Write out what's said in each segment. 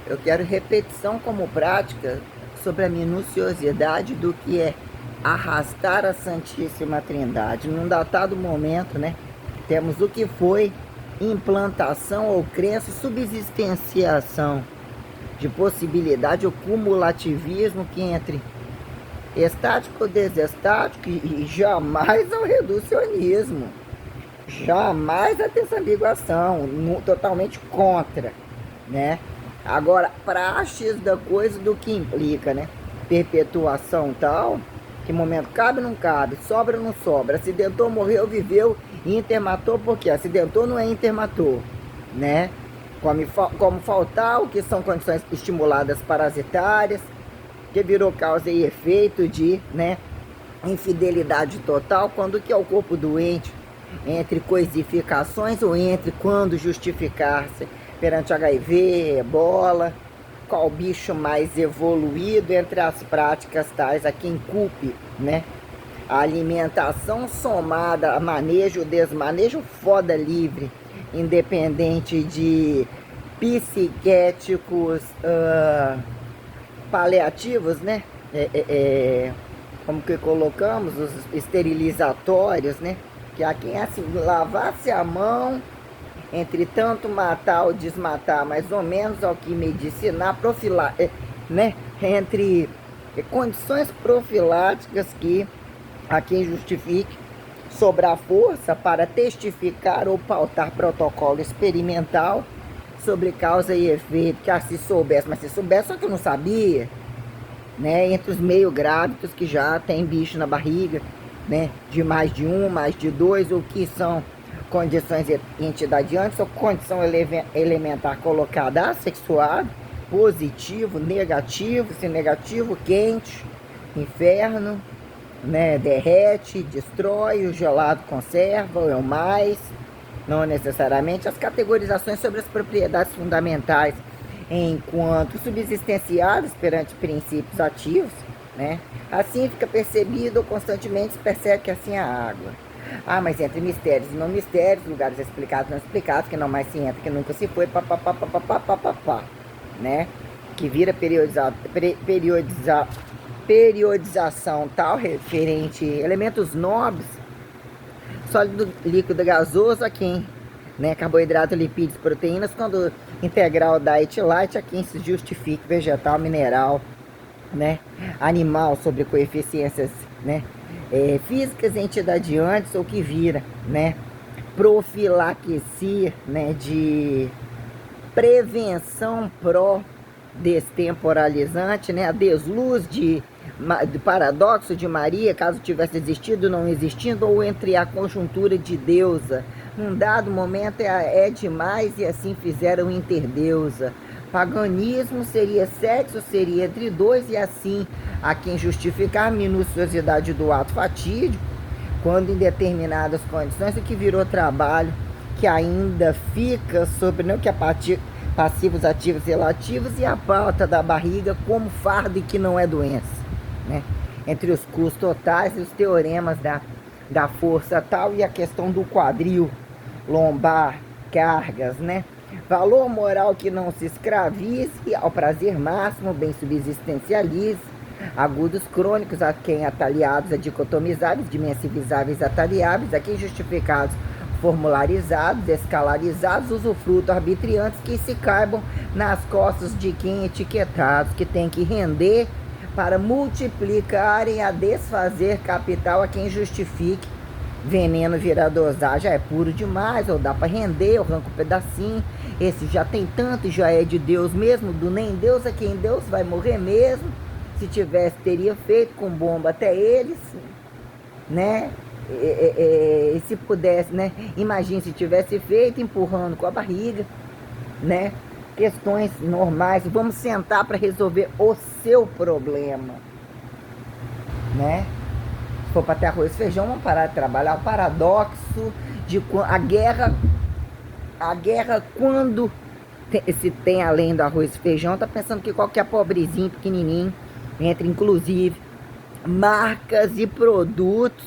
Eu quero repetição como prática sobre a minuciosidade do que é arrastar a Santíssima Trindade. Num datado momento, né, temos o que foi implantação ou crença, subsistenciação de possibilidade, o cumulativismo que entre estático, desestático e jamais ao reducionismo. Jamais a desambiguação, totalmente contra, né? Agora, praxis da coisa do que implica, né? Perpetuação tal, que momento cabe, não cabe, sobra, não sobra, acidentou, morreu, viveu, intermatou, porque acidentou não é intermatou, né? Como faltar o que são condições estimuladas parasitárias, que virou causa e efeito de, né, infidelidade total, quando que é o corpo doente, entre coisificações ou entre quando justificar-se perante HIV, ebola, qual bicho mais evoluído entre as práticas tais a quem culpe, né? A alimentação somada a manejo, desmanejo, foda livre, independente de psiquéticos paliativos, né? Como que colocamos, os esterilizatórios, né? Que a quem assim, lavasse a mão, entre tanto matar ou desmatar, mais ou menos ao que medicinar, né? Entre condições profiláticas que a quem justifique sobrar força para testificar ou pautar protocolo experimental sobre causa e efeito, que se soubesse, mas se soubesse, só que eu não sabia, né? Entre os meio grávidos que já tem bicho na barriga, né? De mais de um, mais de dois, o que são condições entidadiantes ou condição elementar colocada assexuado, positivo, negativo, se negativo, quente, inferno, né? Derrete, destrói, o gelado conserva, ou é o mais, não necessariamente. As categorizações sobre as propriedades fundamentais enquanto subsistenciadas perante princípios ativos, né? Assim fica percebido ou constantemente se percebe que assim é a água. Ah, mas entre mistérios e não mistérios, lugares explicados e não explicados, que não mais se entra, que nunca se foi, né? Que vira periodização tal, referente a elementos nobres, sólido, líquido, gasoso, a quem, né? Carboidrato, lipídios, proteínas, quando integral, diet, light, a quem se justifique, vegetal, mineral, né? Animal, sobre coeficiências, né? Físicas, entidadiantes, ou que vira, né? Profilaxia, né? De prevenção destemporalizante, né? A desluz de paradoxo de Maria, caso tivesse existido, não existindo, ou entre a conjuntura de deusa. Num dado momento é demais e assim fizeram interdeusa. Paganismo seria sexo, seria entre dois, e assim a quem justificar a minuciosidade do ato fatídico, quando em determinadas condições, o que virou trabalho, que ainda fica sobre, não, que é passivos, ativos, relativos, e a pauta da barriga como fardo e que não é doença, né? Entre os custos totais e os teoremas da força tal, e a questão do quadril, lombar, cargas, né? Valor moral que não se escravize ao prazer máximo, bem subsistencialize, agudos crônicos, a quem ataliados, a dicotomizáveis, dimensivizáveis, ataliáveis, a quem justificados, formularizados, escalarizados, usufruto arbitriantes que se caibam nas costas de quem etiquetados, que tem que render para multiplicarem a desfazer capital a quem justifique. Veneno vira dosagem, já é puro demais, ou dá para render, eu arranco um pedacinho, esse já tem tanto e já é de Deus mesmo, do nem Deus a quem Deus vai morrer mesmo, se tivesse teria feito com bomba até eles, né? E se pudesse, né? Imagine se tivesse feito empurrando com a barriga, né? Questões normais, vamos sentar para resolver o seu problema, né? Se for para ter arroz e feijão, vamos parar de trabalhar. O paradoxo de a guerra quando se tem além do arroz e feijão, tá pensando que qualquer pobrezinho, pequenininho, entra inclusive marcas e produtos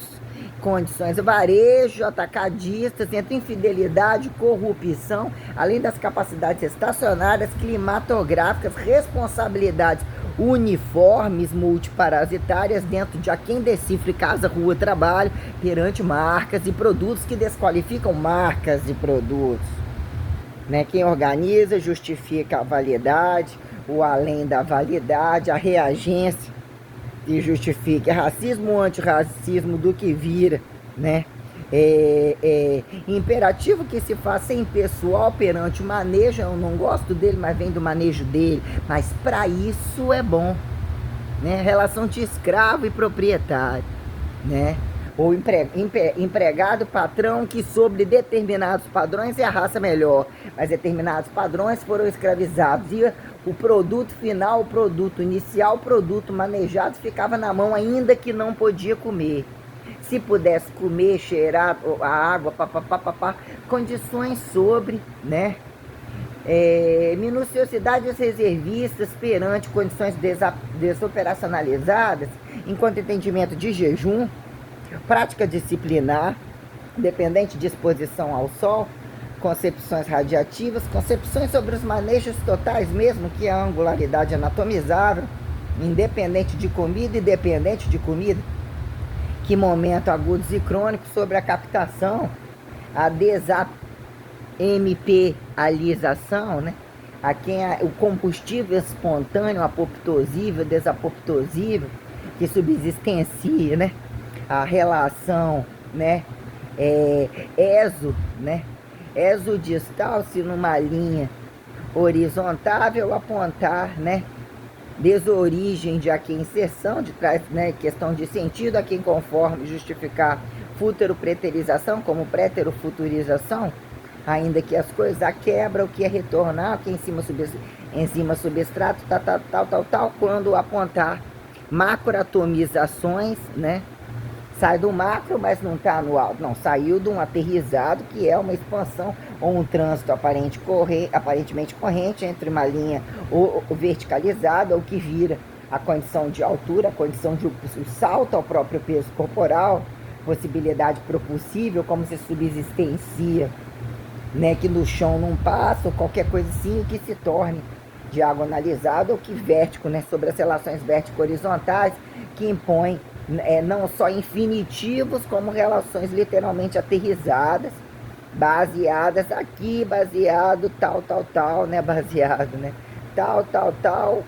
condições, varejo, atacadistas, entre infidelidade, corrupção, além das capacidades estacionárias, climatográficas, responsabilidades uniformes, multiparasitárias, dentro de a quem decifre casa, rua, trabalho, perante marcas e produtos que desqualificam marcas e produtos. Né? Quem organiza justifica a validade, o além da validade, a reagência que justifica racismo ou antirracismo do que vira, né? Imperativo que se faça impessoal perante o manejo. Eu não gosto dele, mas vem do manejo dele. Mas para isso é bom, né? Relação de escravo e proprietário, né? Ou empregado, patrão, que sobre determinados padrões é a raça melhor, mas determinados padrões foram escravizados. E o produto final, o produto inicial, o produto manejado ficava na mão, ainda que não podia comer. Se pudesse comer, cheirar a água, papapá, condições sobre, né? Minuciosidades reservistas perante condições desoperacionalizadas, enquanto entendimento de jejum, prática disciplinar, dependente de exposição ao sol, concepções radiativas, concepções sobre os manejos totais mesmo, que é a angularidade anatomizável, independente de comida e dependente de comida, que momento agudos e crônicos sobre a captação, a desamplialização, né? A quem o combustível espontâneo, apoptosível, desapoptosível, que subsistencia, né? A relação, né? Exo, né? Exodistal-se numa linha horizontável, apontar, né? Desorigem de a quem inserção, de trás, né? Questão de sentido, a quem conforme, justificar futuro-preterização como prétero-futurização, ainda que as coisas a quebra, o que é retornar, o que é enzima substrato, tal, quando apontar macroatomizações, né? Sai do macro, mas não está no alto. Não, saiu de um aterrizado, que é uma expansão ou um trânsito aparentemente corrente entre uma linha ou verticalizada, ou que vira a condição de altura, a condição de salto ao próprio peso corporal, possibilidade propulsível, como se subsistencia, né, que no chão não passa, ou qualquer coisa assim, que se torne diagonalizado, ou que vértico, né, sobre as relações vértico-horizontais, que impõem não só infinitivos, como relações literalmente aterrizadas, baseadas aqui, baseado tal, né, baseado, né, tal,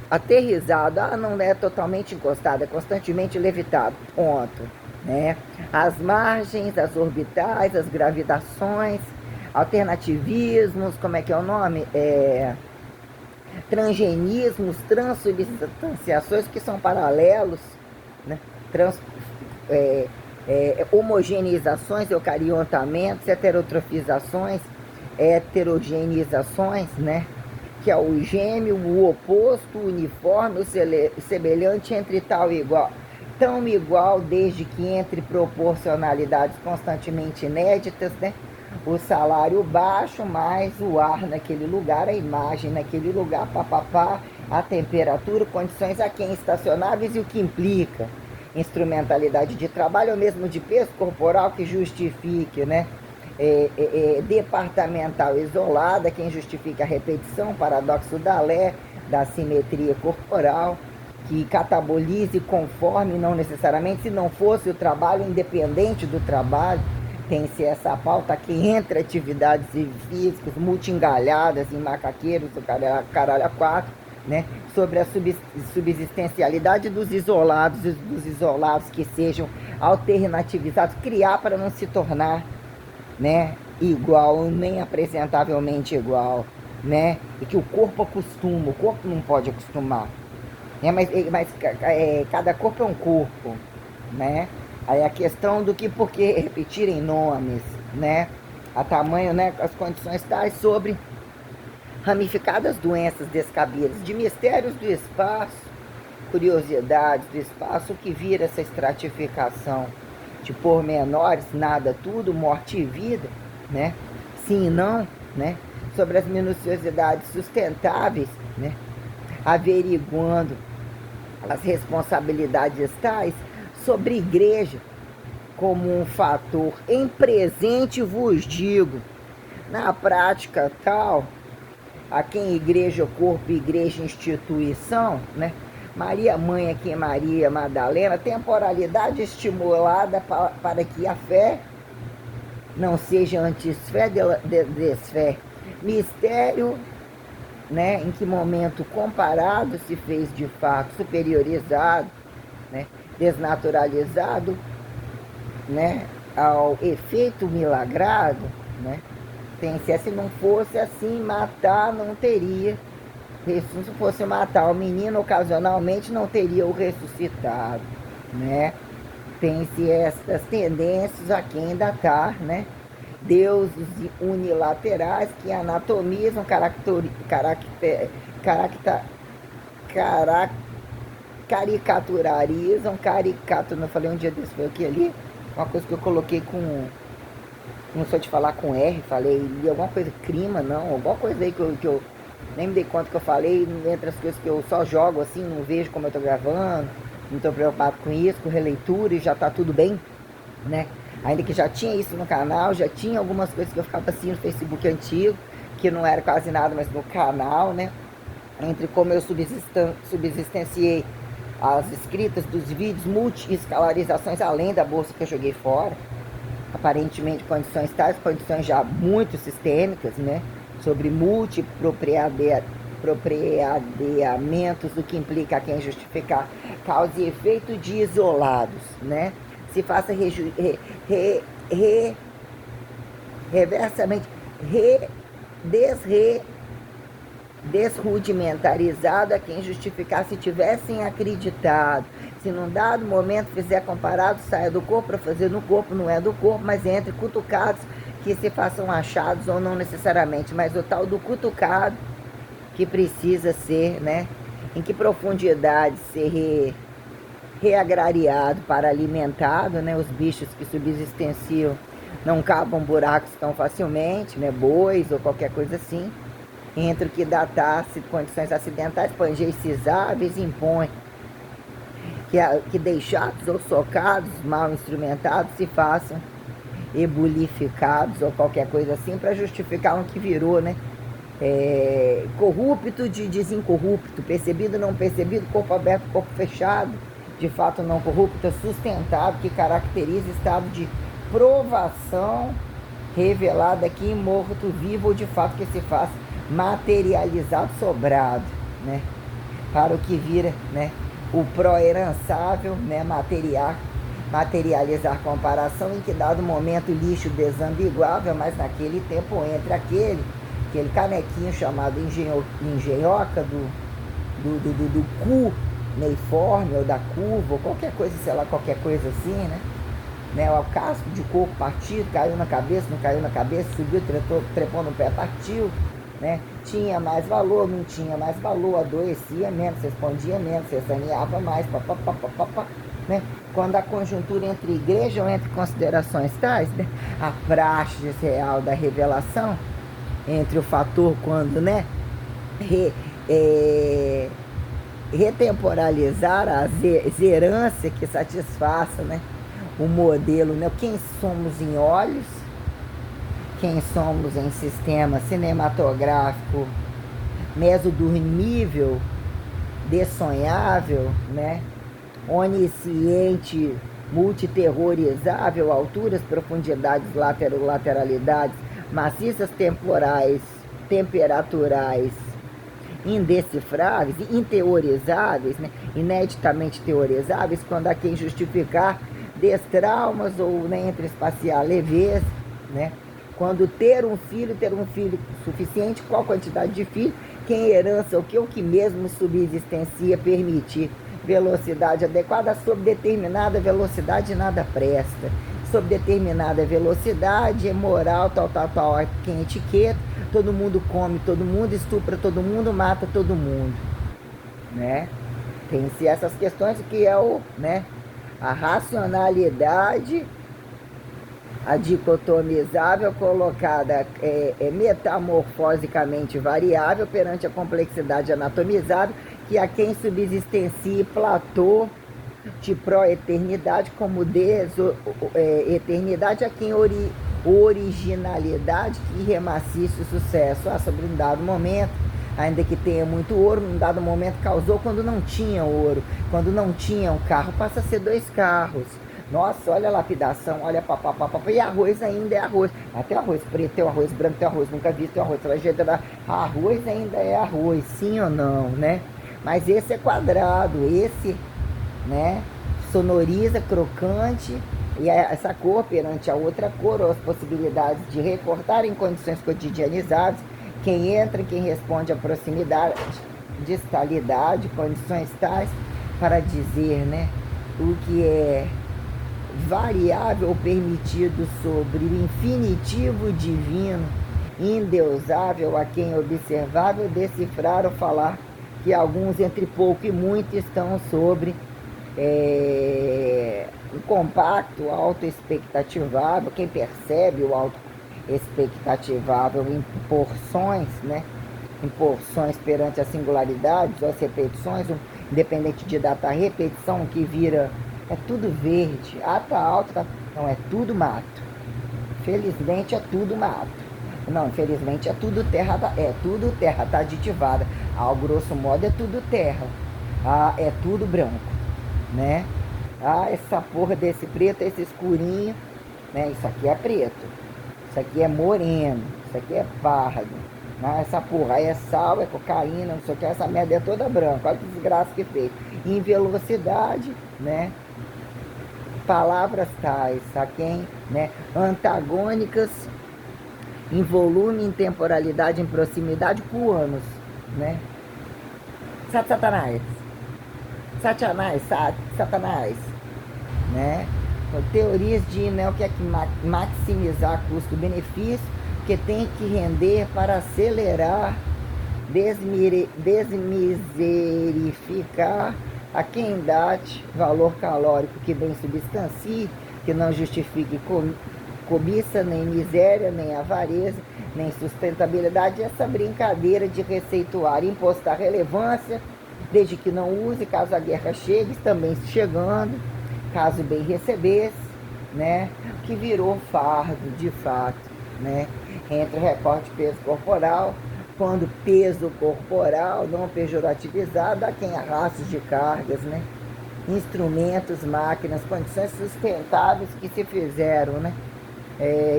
aterrizado, não é totalmente encostado, é constantemente levitado, ponto, né, as margens, as orbitais, as gravitações, alternativismos, como é que é o nome? Transgenismos, transubstanciações, que são paralelos, né? Homogeneizações, eucariontamentos, heterotrofizações, heterogenizações, né? Que é o gêmeo, o oposto, o uniforme, o semelhante entre tal e igual. Tão igual desde que entre proporcionalidades constantemente inéditas, né? O salário baixo, mais o ar naquele lugar, a imagem naquele lugar, a temperatura, condições a quem estacionáveis, e o que implica instrumentalidade de trabalho ou mesmo de peso corporal que justifique, né? Departamental isolada, quem justifica a repetição, paradoxo da Lé, da simetria corporal, que catabolize conforme, não necessariamente, se não fosse o trabalho, independente do trabalho, tem-se essa pauta que entre atividades físicas multi-engalhadas em macaqueiros, o caralho a quatro, né? Sobre a subsistencialidade dos isolados que sejam alternativizados, criar para não se tornar, né, igual, nem apresentavelmente igual, né? E que o corpo acostuma, o corpo não pode acostumar, né? Mas cada corpo é um corpo, né? Aí a questão do que, por que repetirem nomes, né? A tamanho, né? As condições tais sobre ramificadas doenças descabidas, de mistérios do espaço, curiosidades do espaço, o que vira essa estratificação de pormenores, nada, tudo, morte e vida, né? Sim e não, né? Sobre as minuciosidades sustentáveis, né? Averiguando as responsabilidades tais sobre igreja, como um fator em presente vos digo, na prática tal, a quem igreja, corpo, igreja, instituição, né? Maria Mãe aqui, Maria Madalena, temporalidade estimulada para que a fé não seja antes fé, desfé. Mistério, né? Em que momento comparado se fez de fato superiorizado, né? Desnaturalizado, né? Ao efeito milagrado, né? Se não fosse assim, matar não teria. Se fosse matar o menino ocasionalmente, não teria o ressuscitado, né? Tem-se estas tendências aqui ainda está, né? Deuses unilaterais que anatomizam, caricaturarizam, não falei um dia desse, foi aqui ali, uma coisa que eu coloquei com, não sou de falar com R, falei alguma coisa, crima, não, alguma coisa aí que eu nem me dei conta que eu falei, entre as coisas que eu só jogo assim, não vejo como eu tô gravando, não tô preocupado com isso, com releitura e já tá tudo bem, né? Ainda que já tinha isso no canal, já tinha algumas coisas que eu ficava assim no Facebook antigo, que não era quase nada, mas no canal, né? Entre como eu subsistenciei as escritas dos vídeos, multi-escalarizações além da bolsa que eu joguei fora, aparentemente condições tais, condições já muito sistêmicas, né? Sobre multipropriadeamentos, o que implica quem justificar causa e efeito de isolados, né? Se faça reversamente desrudimentarizado a quem justificar se tivessem acreditado. Se num dado momento fizer comparado, saia do corpo para fazer no corpo, não é do corpo, mas entre cutucados que se façam achados ou não necessariamente, mas o tal do cutucado que precisa ser, né? Em que profundidade ser reagrariado para alimentado, né? Os bichos que subsistenciam não cavam buracos tão facilmente, né? Bois ou qualquer coisa assim. Entre o que datasse condições acidentais, pangeixizáveis, impõe que deixados ou socados, mal instrumentados, se façam ebulificados ou qualquer coisa assim, para justificar um que virou, né? Corrupto de desincorrupto, percebido, não percebido, corpo aberto, corpo fechado, de fato não corrupto, sustentado, que caracteriza estado de provação revelada aqui em morto vivo, ou de fato que se faz materializado, sobrado, né? Para o que vira, né? O pró-herançável, né? Materializar comparação, em que dado momento lixo desambiguável, mas naquele tempo entre aquele canequinho chamado engenhoca do cu neiforme, ou da curva, ou qualquer coisa, sei lá, qualquer coisa assim, né? O casco de coco partido, caiu na cabeça, não caiu na cabeça, subiu, trepou no pé, partiu, né? Tinha mais valor, não tinha mais valor, adoecia menos, respondia menos, se saneava mais, papapá, né? Quando a conjuntura entre igreja ou entre considerações tais, né? A praxe real da revelação, entre o fator quando, né? Retemporalizar a zerância que satisfaça, né? O modelo, né? Quem somos em olhos, quem somos em sistema cinematográfico mesodormível, dessonhável, né? Onisciente, multiterrorizável, alturas, profundidades, lateralidades, maciças temporais, temperaturais, indecifráveis, inteorizáveis, né? Ineditamente teorizáveis, quando há quem justificar destraumas ou, né, entre espacial leveza, né? Quando ter um filho suficiente, qual quantidade de filho, quem herança o que mesmo subsistencia, permitir velocidade adequada, sob determinada velocidade nada presta, sob determinada velocidade é moral, tal, quem etiqueta, todo mundo come, todo mundo estupra, todo mundo mata todo mundo, né? Tem-se essas questões que é né, a racionalidade, a dicotomizável colocada metamorfosicamente variável perante a complexidade anatomizável, que a quem subsistencie Platô de pró-eternidade como eternidade a quem originalidade que remacice o sucesso. Sobre um dado momento, ainda que tenha muito ouro, num dado momento causou quando não tinha ouro, quando não tinha um carro, passa a ser 2 carros. Nossa, olha a lapidação, olha papapá, e arroz ainda é arroz. Até arroz preto, tem arroz branco, tem arroz nunca visto, tem arroz trajetória. Arroz ainda é arroz, sim ou não, né? Mas esse é quadrado, esse, né, sonoriza, crocante, e essa cor perante a outra cor, ou as possibilidades de recortar em condições cotidianizadas, quem entra, quem responde à proximidade, distalidade, condições tais para dizer, né, o que é variável ou permitido sobre o infinitivo divino, indeusável a quem observável decifrar ou falar, que alguns entre pouco e muito estão sobre o compacto, auto-expectativável, quem percebe o auto-expectativável em porções, né? Em porções perante as singularidades ou as repetições, independente de data, a repetição que vira, é tudo verde, tá alto, tá... não, é tudo mato. Felizmente é tudo mato. Não, infelizmente é tudo terra, tá aditivada. Ao grosso modo é tudo terra. É tudo branco, né? Essa porra desse preto, esse escurinho, né? Isso aqui é preto. Isso aqui é moreno. Isso aqui é pardo. Essa porra aí é sal, é cocaína, não sei o que. Essa merda é toda branca. Olha que desgraça que fez. Em velocidade, né? Palavras tais, a quem, né? Antagônicas em volume, em temporalidade, em proximidade, por anos, né? Satanás, né? Teorias de, né, o que é que maximizar custo-benefício, que tem que render para acelerar, desmiserificar a quem dá valor calórico que bem substancie, que não justifique cobiça, nem miséria, nem avareza, nem sustentabilidade. Essa brincadeira de receituar, impostar relevância, desde que não use, caso a guerra chegue, também chegando, caso bem recebesse, né? Que virou fardo, de fato, né? Entre recorte e peso corporal, quando peso corporal, não pejorativizado, a quem arrastos de cargas, né? Instrumentos, máquinas, condições sustentáveis que se fizeram, né?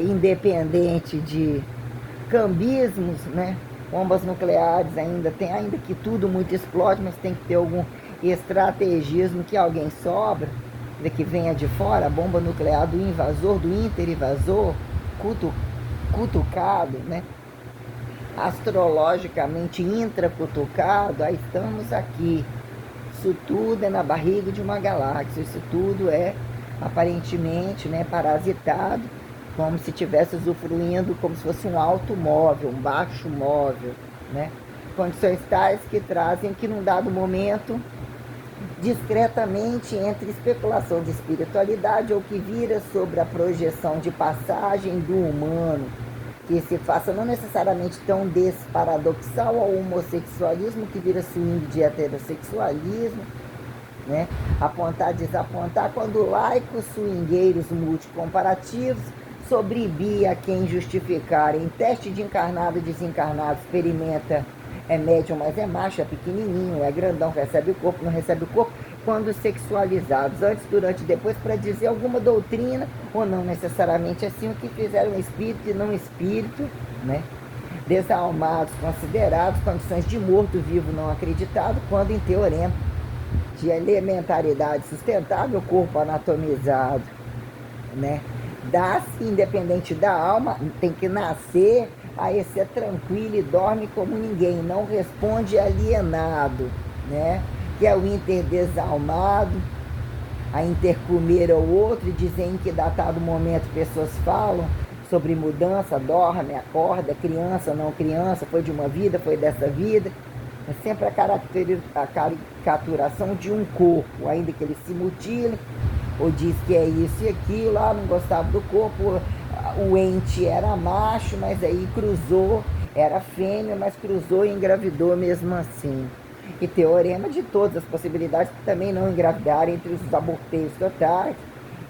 Independente de cambismos, né? Bombas nucleares ainda que tudo muito explode, mas tem que ter algum estrategismo que alguém sobra, que venha de fora, a bomba nuclear do invasor, do interinvasor, cutucado, né? Astrologicamente intracutucado, aí estamos aqui. Isso tudo é na barriga de uma galáxia, isso tudo é aparentemente, né, parasitado, como se estivesse usufruindo, como se fosse um alto móvel, um baixo móvel, né? Condições tais que trazem que num dado momento, discretamente entre especulação de espiritualidade ou que vira sobre a projeção de passagem do humano, que se faça não necessariamente tão desparadoxal ao homossexualismo, que vira swing de heterossexualismo, né? Apontar, desapontar, quando laicos swingueiros multicomparativos sobrevia a quem justificar em teste de encarnado e desencarnado, experimenta, é médium, mas é macho, é pequenininho, é grandão, recebe o corpo, não recebe o corpo, quando sexualizados, antes, durante e depois, para dizer alguma doutrina, ou não necessariamente assim, o que fizeram espírito e não espírito, né? Desalmados, considerados, condições de morto-vivo não acreditado, quando em teorema de elementaridade sustentável, corpo anatomizado, né? Dá-se, independente da alma, tem que nascer, aí ser tranquilo e dorme como ninguém, não responde alienado, né? Que é o interdesalmado, a intercomer ao outro, e dizem que datado momento pessoas falam sobre mudança, dorme, acorda, criança, não criança, foi de uma vida, foi dessa vida. É sempre a caricaturação de um corpo, ainda que ele se mutile, ou diz que é isso e aquilo, não gostava do corpo, o ente era macho, mas aí cruzou, era fêmea, mas cruzou e engravidou mesmo assim. e teorema de todas as possibilidades que também não engravidarem entre os aborteios totais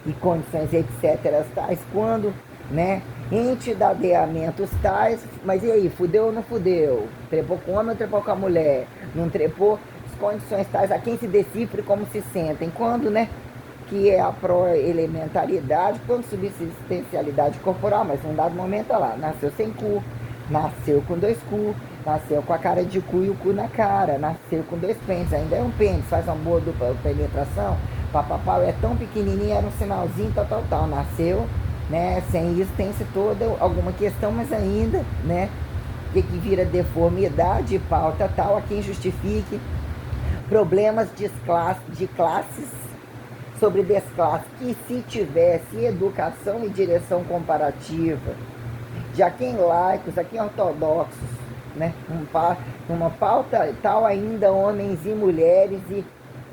e condições etc. tais, quando, né, entidadeamentos tais, mas e aí, fudeu ou não fudeu? Trepou com o homem ou trepou com a mulher? Não trepou? As condições tais a quem se decifre como se sentem, quando, né, que é a proelementaridade, quando subsistencialidade corporal, mas num dado momento, olha lá, nasceu sem cu, nasceu com 2 cu, nasceu com a cara de cu e o cu na cara, nasceu com 2 pênis, ainda é um pênis, faz uma boa dupla penetração, papapá, é tão pequenininho, era um sinalzinho, tal, nasceu, né, sem isso tem-se toda alguma questão, mas ainda, né, que vira deformidade, pauta tal, a quem justifique problemas de classes sobre desclasse, que se tivesse educação e direção comparativa, de a quem laicos, a quem ortodoxos, né, uma pauta tal ainda homens e mulheres e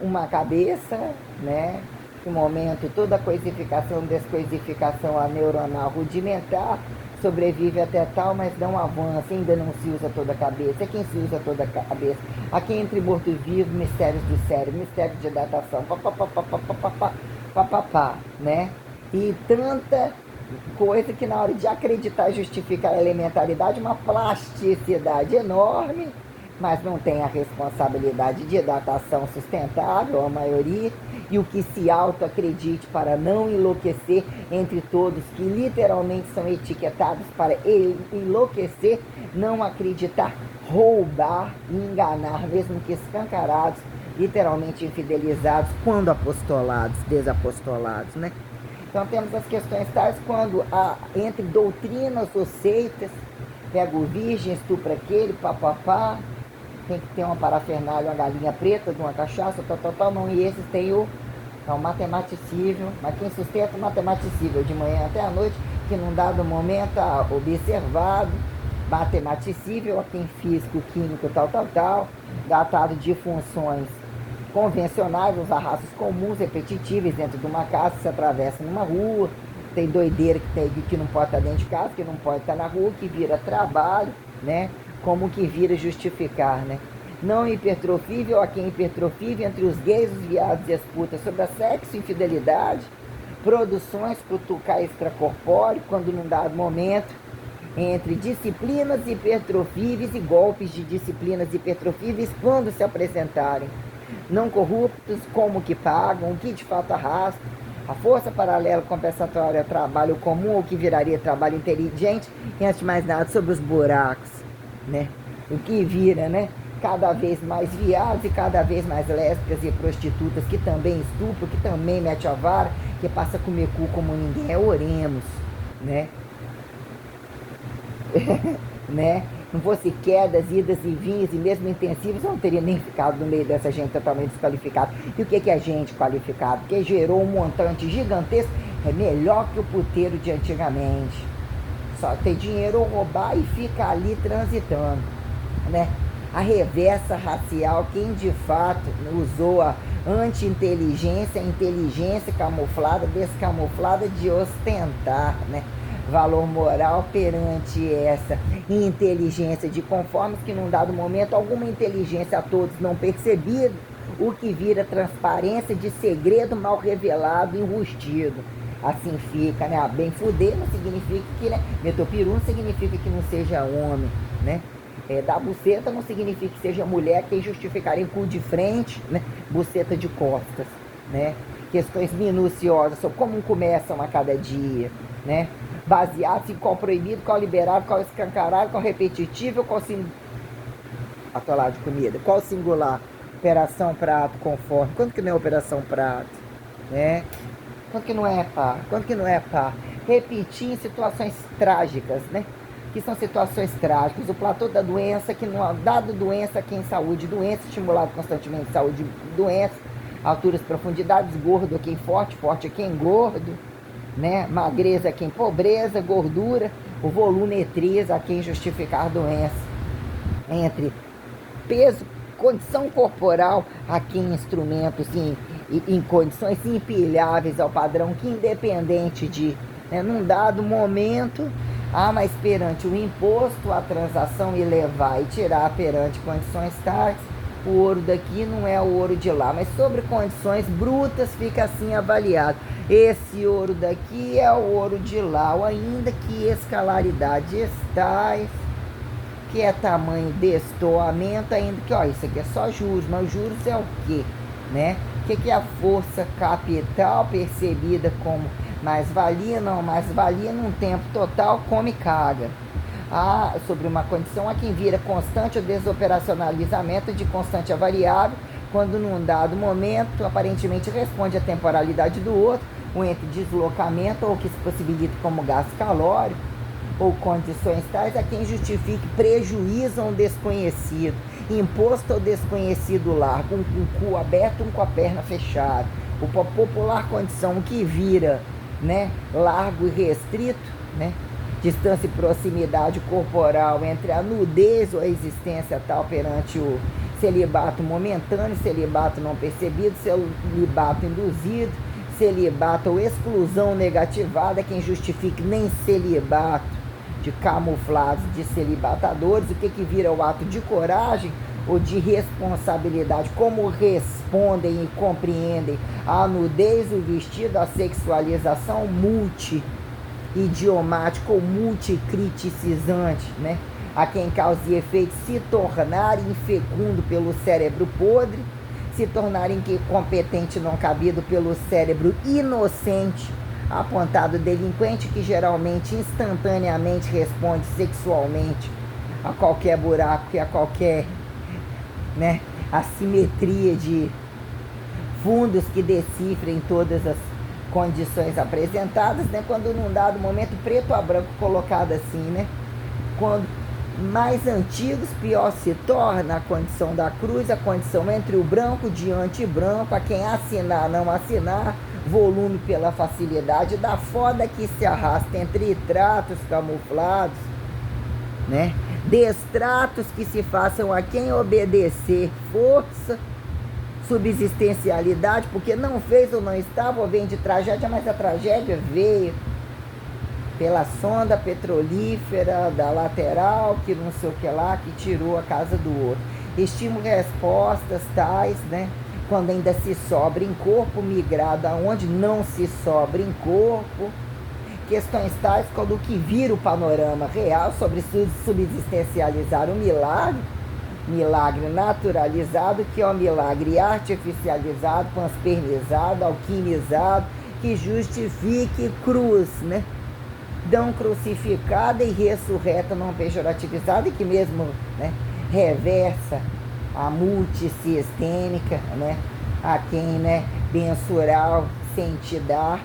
uma cabeça, né, no momento toda a coisificação, descoisificação a neuronal rudimentar, sobrevive até tal, mas não avança, ainda não se usa toda a cabeça. É quem se usa toda a cabeça. Aqui entre morto e vivo, mistérios do cérebro, mistério de datação, papapá, né? E tanta coisa que na hora de acreditar e justificar a elementaridade, uma plasticidade enorme, mas não tem a responsabilidade de datação sustentável, a maioria, e o que se auto-acredite para não enlouquecer entre todos, que literalmente são etiquetados para enlouquecer, não acreditar, roubar e enganar, mesmo que escancarados, literalmente infidelizados, quando apostolados, desapostolados, né? Então temos as questões tais quando entre doutrinas ou seitas, pega o virgem, estupra aquele, papapá, tem que ter uma parafernália, uma galinha preta, de uma cachaça, tal, não, e esses tem o matematicível, mas quem sustenta o matematicível de manhã até a noite, que num dado momento observado, matematicível, a quem físico, químico, tal, datado de funções convencionais, os arrastos comuns, repetitivos, dentro de uma casa, se atravessa numa rua, tem doideira que não pode estar dentro de casa, que não pode estar na rua, que vira trabalho, né? Como que vira justificar, né? Não hipertrofível a quem hipertrofível entre os gays, os viados e as putas sobre a sexo e infidelidade, produções cutucar extracorpóreo, quando num dado momento, entre disciplinas hipertrofíveis e golpes de disciplinas hipertrofíveis, quando se apresentarem, não corruptos, como que pagam, o que de fato arrasta, a força paralela compensatória, trabalho comum, ou que viraria trabalho inteligente, e antes de mais nada, sobre os buracos, né? O que vira, né? Cada vez mais viados e cada vez mais lésbicas e prostitutas, que também estupram, que também mete a vara, que passa a comer cu como ninguém, oremos, né? Né? Não fosse quedas, idas e vinhas, e mesmo intensivos, eu não teria nem ficado no meio dessa gente totalmente desqualificada. E o que é gente qualificada? Porque gerou um montante gigantesco, é melhor que o puteiro de antigamente. Só ter dinheiro ou roubar e fica ali transitando, né? A reversa racial, quem de fato usou a anti-inteligência, a inteligência camuflada, descamuflada de ostentar, né? Valor moral perante essa inteligência de conformes que num dado momento alguma inteligência a todos não percebido, o que vira transparência de segredo mal revelado, enrustido. Assim fica, né? Bem fuder não significa que, né? Meter peru não significa que não seja homem, né? Dar buceta não significa que seja mulher, que justificaria cu de frente, né? Buceta de costas, né? Questões minuciosas sobre como começam a cada dia, né? Baseados em qual proibido, qual liberado, qual escancarado, qual repetitivo, qual atolado de comida, qual singular, operação prato conforme, quando que não é operação prato, né? Quando que não é par, quando que não é par, repetir em situações trágicas, né? Que são situações trágicas, o platô da doença, que não há dado doença quem saúde, doença, estimulado constantemente saúde, doença, alturas, profundidades, gordo a quem forte, forte a quem gordo, né? Magreza a quem pobreza, gordura, o volumetrias a quem justificar doença, entre peso, condição corporal a quem instrumentos em condições impilháveis ao padrão, que independente de, né, num dado momento, mas perante o imposto, a transação e levar e tirar perante condições tais, o ouro daqui não é o ouro de lá, mas sobre condições brutas fica assim avaliado. Esse ouro daqui é o ouro de lá, ou ainda que escalaridade estais, que é tamanho de estoamento, ainda que, ó, isso aqui é só juros, mas os juros é o quê, né? O que é a força capital percebida como mais-valia? Não, mais-valia num tempo total come carga. Sobre uma condição a quem vira constante o desoperacionalizamento de constante a variável, quando num dado momento aparentemente responde à temporalidade do outro, ou entre deslocamento ou que se possibilita como gasto calórico, ou condições tais a quem justifique prejuízo a um desconhecido, imposto ao desconhecido largo, um com o cu aberto, um com a perna fechada. O popular condição que vira, né, largo e restrito, né, distância e proximidade corporal entre a nudez ou a existência tal perante o celibato momentâneo, celibato não percebido, celibato induzido, celibato ou exclusão negativada, quem justifique nem celibato de camuflados de celibatadores, o que vira o ato de coragem ou de responsabilidade, como respondem e compreendem a nudez, o vestido, a sexualização multi-idiomática ou multicriticizante, né? A quem causa e efeito se tornar infecundo pelo cérebro podre, se tornar incompetente não cabido pelo cérebro inocente, apontado delinquente que geralmente instantaneamente responde sexualmente a qualquer buraco e a qualquer, né, assimetria de fundos que decifrem todas as condições apresentadas, né, quando num dado momento preto a branco colocado assim, né, quando mais antigos, pior se torna a condição da cruz, a condição entre o branco diante branco, a quem assinar, não assinar, volume pela facilidade da foda que se arrasta entre tratos camuflados, né? Destratos que se façam a quem obedecer, força, subsistencialidade, porque não fez ou não estava, ou vem de tragédia, mas a tragédia veio pela sonda petrolífera da lateral, que não sei o que lá, que tirou a casa do outro. Estímulo respostas tais, né? Quando ainda se sobra em corpo, migrado aonde não se sobra em corpo. Questões tais quando o que vira o panorama real sobre subsistencializar o milagre, milagre naturalizado, que é o milagre artificializado, panspermizado, alquimizado, que justifique cruz, né? Dão crucificada e ressurreta não pejorativizada, e que mesmo, né, reversa a multissistêmica, né, a quem, né, mensural, sentidar,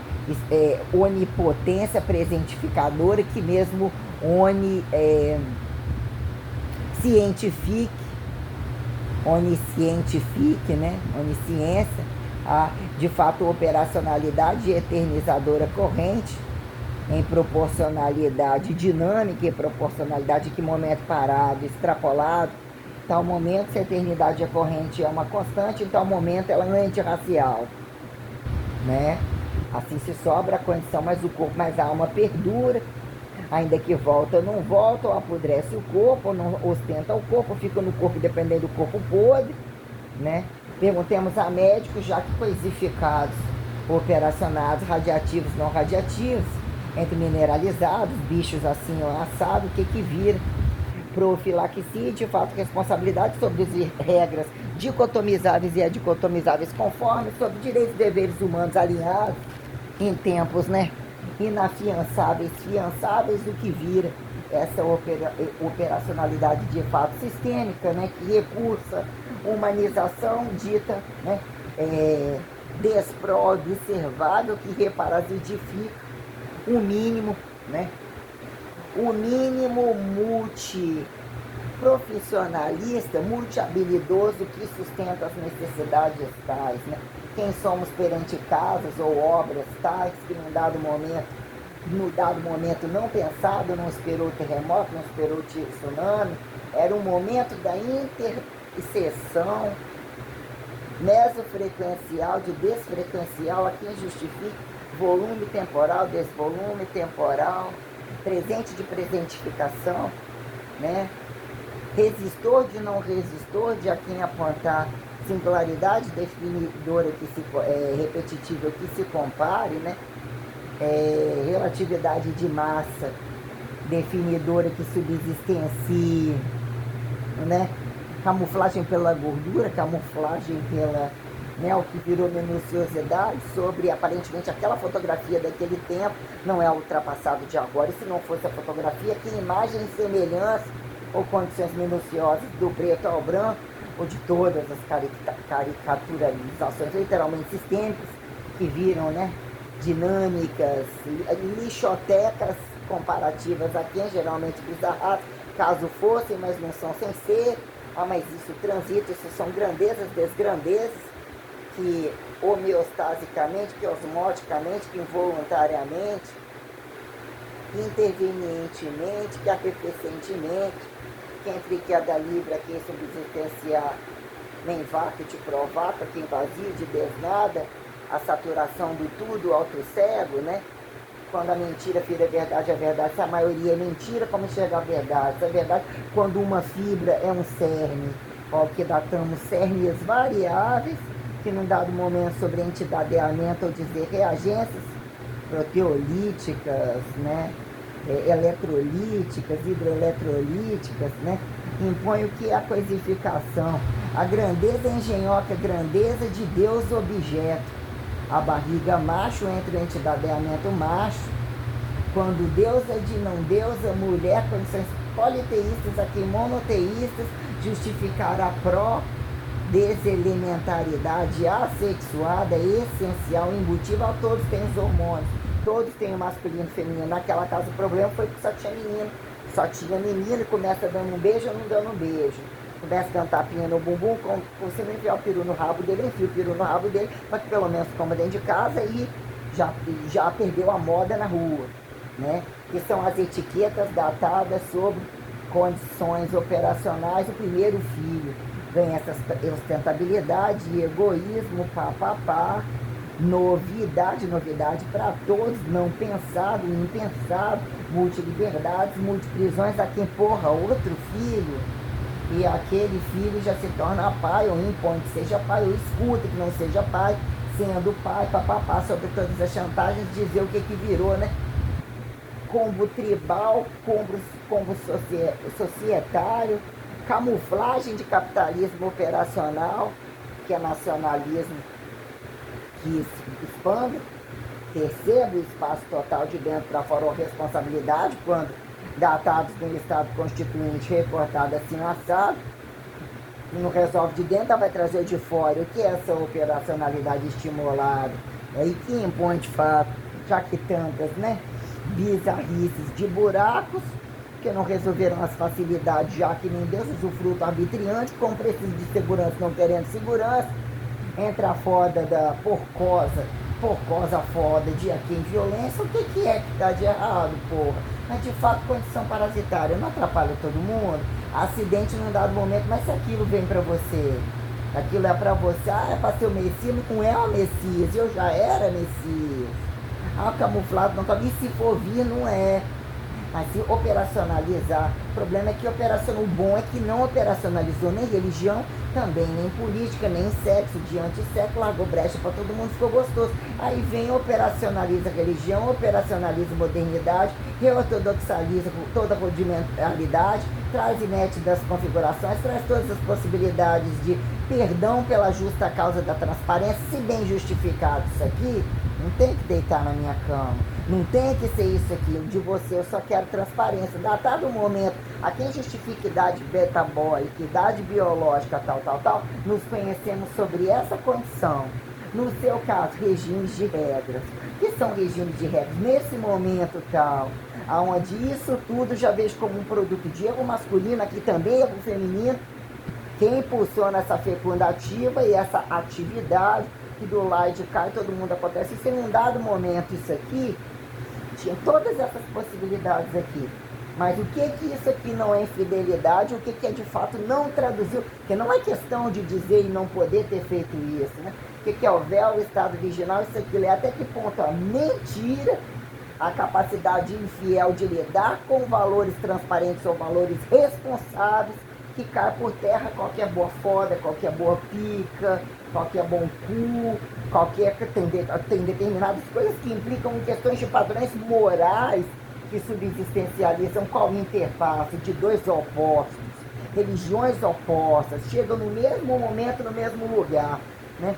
onipotência presentificadora, que mesmo oniscientifique, né, onisciência, de fato operacionalidade eternizadora corrente, em proporcionalidade dinâmica e proporcionalidade que momento parado, extrapolado, tal momento, se a eternidade é corrente é uma constante, em tal momento ela não é antirracial, né? Assim se sobra a condição, mas o corpo, mas a alma perdura, ainda que volta ou não volta, ou apodrece o corpo, ou não ostenta o corpo, fica no corpo dependendo do corpo podre, né? Perguntemos a médicos, já que coisificados, operacionados, radiativos, não radiativos, entre mineralizados, bichos assim ou assado, o que vira? Profilaxia, de fato, responsabilidade sobre as regras dicotomizáveis e adicotomizáveis conforme, sobre direitos e deveres humanos alinhados em tempos, né, inafiançáveis, fiançáveis, o que vira essa operacionalidade de fato sistêmica, né, que recursa humanização dita, né, despró-observável, que reparasitifica o mínimo, né? O mínimo multiprofissionalista, multihabilidoso que sustenta as necessidades tais, né? Quem somos perante casas ou obras tais que no dado momento não pensado, não esperou o terremoto, não esperou o tsunami, era um momento da interseção mesofrequencial, de desfrequencial, a quem justifica volume temporal, desvolume temporal, presente de presentificação, né? resistor de não resistor, de a quem apontar singularidade definidora repetitiva que se compare, né? Relatividade de massa definidora que subsistencie, né? Camuflagem pela gordura, camuflagem pela, né, o que virou minuciosidade sobre aparentemente aquela fotografia daquele tempo, não é ultrapassado de agora. E se não fosse a fotografia, que imagem e semelhança ou condições minuciosas do preto ao branco, ou de todas as caricaturalizações literalmente sistêmicas que viram, né, dinâmicas, lixotecas comparativas a quem geralmente bizarras, caso fossem, mas não são sem ser. Mas isso transita, isso são grandezas, desgrandezas, que homeostasicamente, que osmoticamente, que involuntariamente, que intervenientemente, que arrefecentemente, que entre queda livre, quem subsistenciar, nem vaca de provaca, quem vazio de desnada, a saturação do tudo, auto cego, né? Quando a mentira vira verdade, a verdade, se a maioria é mentira, como enxergar a verdade? Se a verdade, quando uma fibra é um cerne, ó, que datamos cernes variáveis, que num dado momento sobre entidadeamento, ou dizer reagências proteolíticas, né? Eletrolíticas, hidroeletrolíticas, né? Impõe o que é a coisificação, a grandeza engenhoca, grandeza de Deus objeto, a barriga macho entre o entidadeamento macho, quando deusa de não deusa, mulher, condições politeístas, aqui monoteístas, justificar a deselementaridade assexuada, essencial, embutível. Todos têm os hormônios, todos têm o masculino e o feminino. Naquela casa o problema foi que só tinha menino, e começa dando um beijo ou não dando um beijo. Começa a dar um tapinha no bumbum, como você não enfiar o peru no rabo dele, enfia o peru no rabo dele, para que pelo menos coma dentro de casa e já perdeu a moda na rua, né? Que são as etiquetas datadas sobre condições operacionais. O primeiro filho ganha essa ostentabilidade e egoísmo, papapá, novidade para todos, não pensado, impensado, multiliberdades, multiprisões a quem porra outro filho. E aquele filho já se torna pai, ou impõe que seja pai, ou escuta que não seja pai, sendo pai, papapá, sobre todas as chantagens, dizer o que virou, né? Combo tribal, combo societário, camuflagem de capitalismo operacional, que é nacionalismo que expande. Terceiro, o espaço total de dentro para fora, ou responsabilidade, quando datados do Estado Constituinte, reportado assim assado, não resolve de dentro, vai trazer de fora. O que é essa operacionalidade estimulada? É aí que impõe de fato, já que tantas, né, bizarrices de buracos, que não resolveram as facilidades, já que nem Deus usufruto arbitriante, com preciso de segurança, não querendo segurança, entra a foda da porcosa foda de aqui em violência. O que é que tá de errado, porra? Mas de fato, condição parasitária não atrapalha todo mundo. Acidente num dado momento, mas se aquilo vem pra você, aquilo é pra você, é pra ser o Messias, não é o Messias, eu já era Messias. Camuflado não cabe, e se for vir, não é. Mas se operacionalizar, o problema é que o bom é que não operacionalizou nem religião, também nem política, nem sexo, diante de sexo, largou brecha para todo mundo, ficou gostoso. Aí vem, operacionaliza religião, operacionaliza modernidade, reortodoxaliza toda a rudimentalidade, traz inéditas configurações, traz todas as possibilidades de perdão pela justa causa da transparência. Se bem justificado isso aqui, não tem que deitar na minha cama, não tem que ser isso aqui, de você eu só quero transparência. Datado o momento, a quem justifica idade metabólica, idade biológica, tal, nos conhecemos sobre essa condição. No seu caso, regimes de regras. O que são regimes de regras? Nesse momento tal, onde isso tudo já vejo como um produto de erro masculino, aqui também erro feminino, quem impulsiona essa fecundativa e essa atividade, que do lá e de cá todo mundo acontece. E em um dado momento isso aqui, tinha todas essas possibilidades aqui. Mas o que isso aqui não é infidelidade, o que é de fato não traduziu, porque não é questão de dizer e não poder ter feito isso, né? O que é o véu, o estado virginal, isso aqui é até que ponto a mentira, a capacidade infiel de lidar com valores transparentes ou valores responsáveis, que cai por terra qualquer boa foda, qualquer boa pica, qualquer bom cu, tem determinadas coisas que implicam em questões de padrões morais que subsistencializam qual interface de dois opostos, religiões opostas, chegam no mesmo momento, no mesmo lugar, né?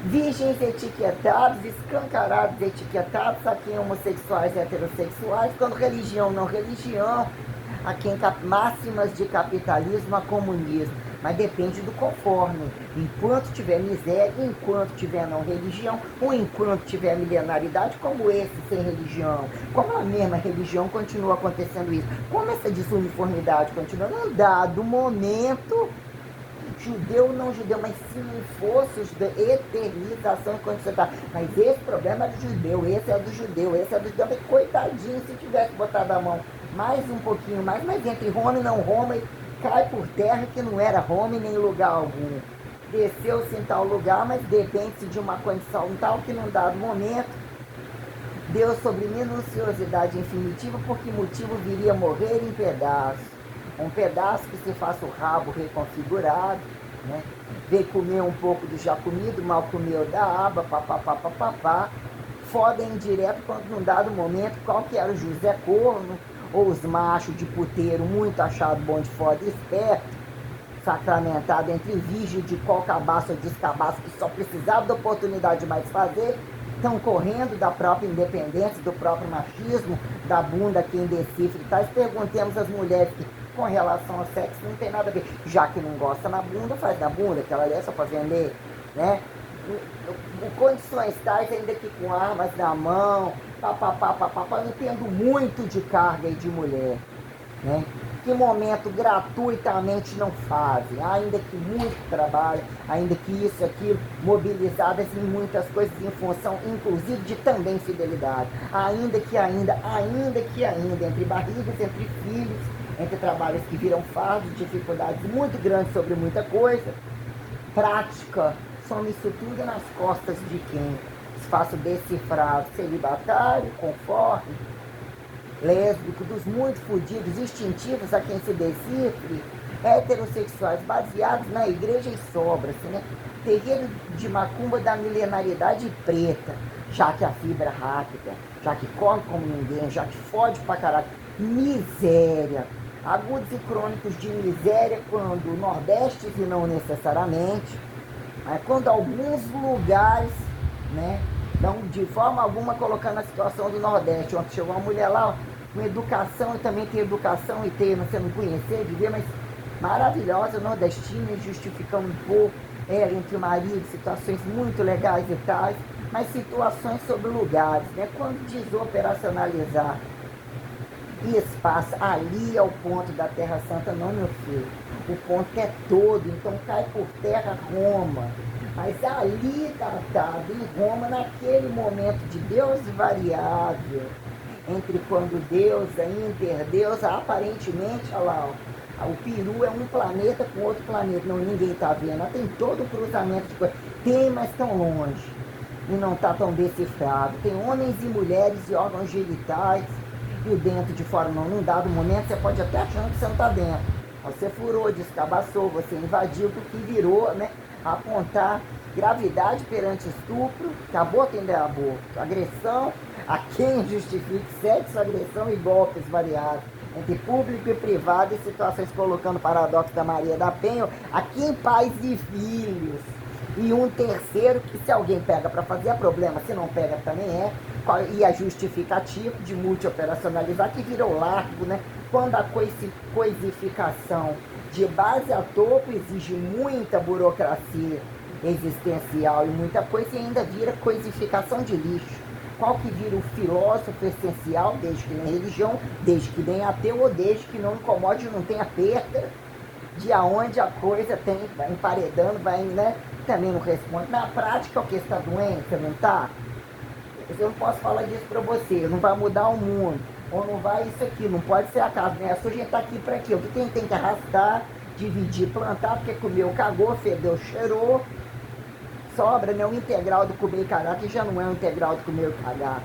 Virgens etiquetados, escancarados etiquetados, a quem homossexuais e heterossexuais, quando religião não religião, a quem máximas de capitalismo a comunismo, mas depende do conforme. Enquanto tiver miséria, enquanto tiver não religião, ou enquanto tiver milenaridade, como esse sem religião, como a mesma religião continua acontecendo isso, como essa desuniformidade continua, num dado momento, judeu não judeu, mas se não fosse de eternização quando você tá. Mas esse problema é do judeu, esse é do judeu, esse é do judeu, mas coitadinho se tivesse botado a mão mais um pouquinho mais, mas entre Roma e não Roma, cai por terra que não era Roma nem lugar algum. Desceu-se em tal lugar, mas depende-se de uma condição tal que num dado momento, Deus sobre minuciosidade infinitiva, por que motivo viria morrer em pedaços. Um pedaço que se faça o rabo reconfigurado, né? Veio comer um pouco do já comido, mal comeu da aba, papapá, foda indireto quando num dado momento, qual que era o José Corno, ou os machos de puteiro muito achado bom de foda esperto, sacramentado entre virgem de qual cabaço ou descabaço que só precisava da oportunidade de mais fazer, estão correndo da própria independência, do próprio machismo, da bunda quem decifra e tais. Perguntemos às mulheres que com relação ao sexo não tem nada a ver, já que não gosta na bunda, faz na bunda, que ela é só para vender, né? Condições tais, ainda que com armas na mão, eu entendo muito de carga e de mulher, né? Que momento gratuitamente não fazem, ainda que muito trabalho, ainda que isso, aquilo, mobilizadas em muitas coisas em função, inclusive, de também fidelidade, ainda que ainda, entre barrigas, entre filhos, entre trabalhos que viram fardos, dificuldades muito grandes sobre muita coisa, prática, some isso tudo nas costas de quem? Espaço decifrado, celibatário, conforme, lésbico, dos muito fudidos, instintivos a quem se decifre, heterossexuais, baseados na igreja e sobra-se, né? Terreiro de macumba da milenaridade preta, já que a fibra rápida, já que corre como ninguém, já que fode pra caralho, miséria, agudos e crônicos de miséria quando nordestes e não necessariamente, mas quando alguns lugares, né, não de forma alguma colocando a situação do Nordeste, onde chegou uma mulher lá, com educação, e também tem educação e tem, você não conhecer, de ver, mas maravilhosa, nordestina, justificando um pouco ela entre o marido, situações muito legais e tais, mas situações sobre lugares, né, quando desoperacionalizar e espaço, ali é o ponto da Terra Santa, não, meu filho. O ponto é todo, então cai por terra Roma. Mas ali datado em Roma, naquele momento de Deus variável, entre quando Deus é interdeus, aparentemente, olha lá, ó, o peru é um planeta com outro planeta, não, ninguém está vendo, tem todo o cruzamento de coisas, tem, mas tão longe, e não está tão decifrado, tem homens e mulheres e órgãos genitais, e o dentro de fora não, num dado momento você pode até achar que você não está dentro. Você furou, descabaçou, você invadiu, porque virou, né? Apontar gravidade perante estupro, acabou quem der aborto, agressão, a quem justifique sexo, agressão e golpes variados, entre público e privado, e situações colocando o paradoxo da Maria da Penha, aqui em pais e filhos. E um terceiro que se alguém pega para fazer é problema, se não pega também é, e a justificativa de multioperacionalizar que virou largo, né? Quando a coisificação de base a topo exige muita burocracia existencial e muita coisa, e ainda vira coisificação de lixo. Qual que vira o filósofo essencial, desde que nem religião, desde que nem ateu, ou desde que não incomode, não tenha perda, de aonde a coisa tem, vai emparedando, vai, né? Também não responde. Na prática, o que está doente, você não está? Eu não posso falar disso para você, não vai mudar o mundo, ou não vai isso aqui, não pode ser acaso, né? A sujeira está aqui para quê? O que tem que arrastar, dividir, plantar, porque comeu, cagou, fedeu, cheirou, sobra, né? O integral do comer e cagar, que já não é o integral do comer e cagar.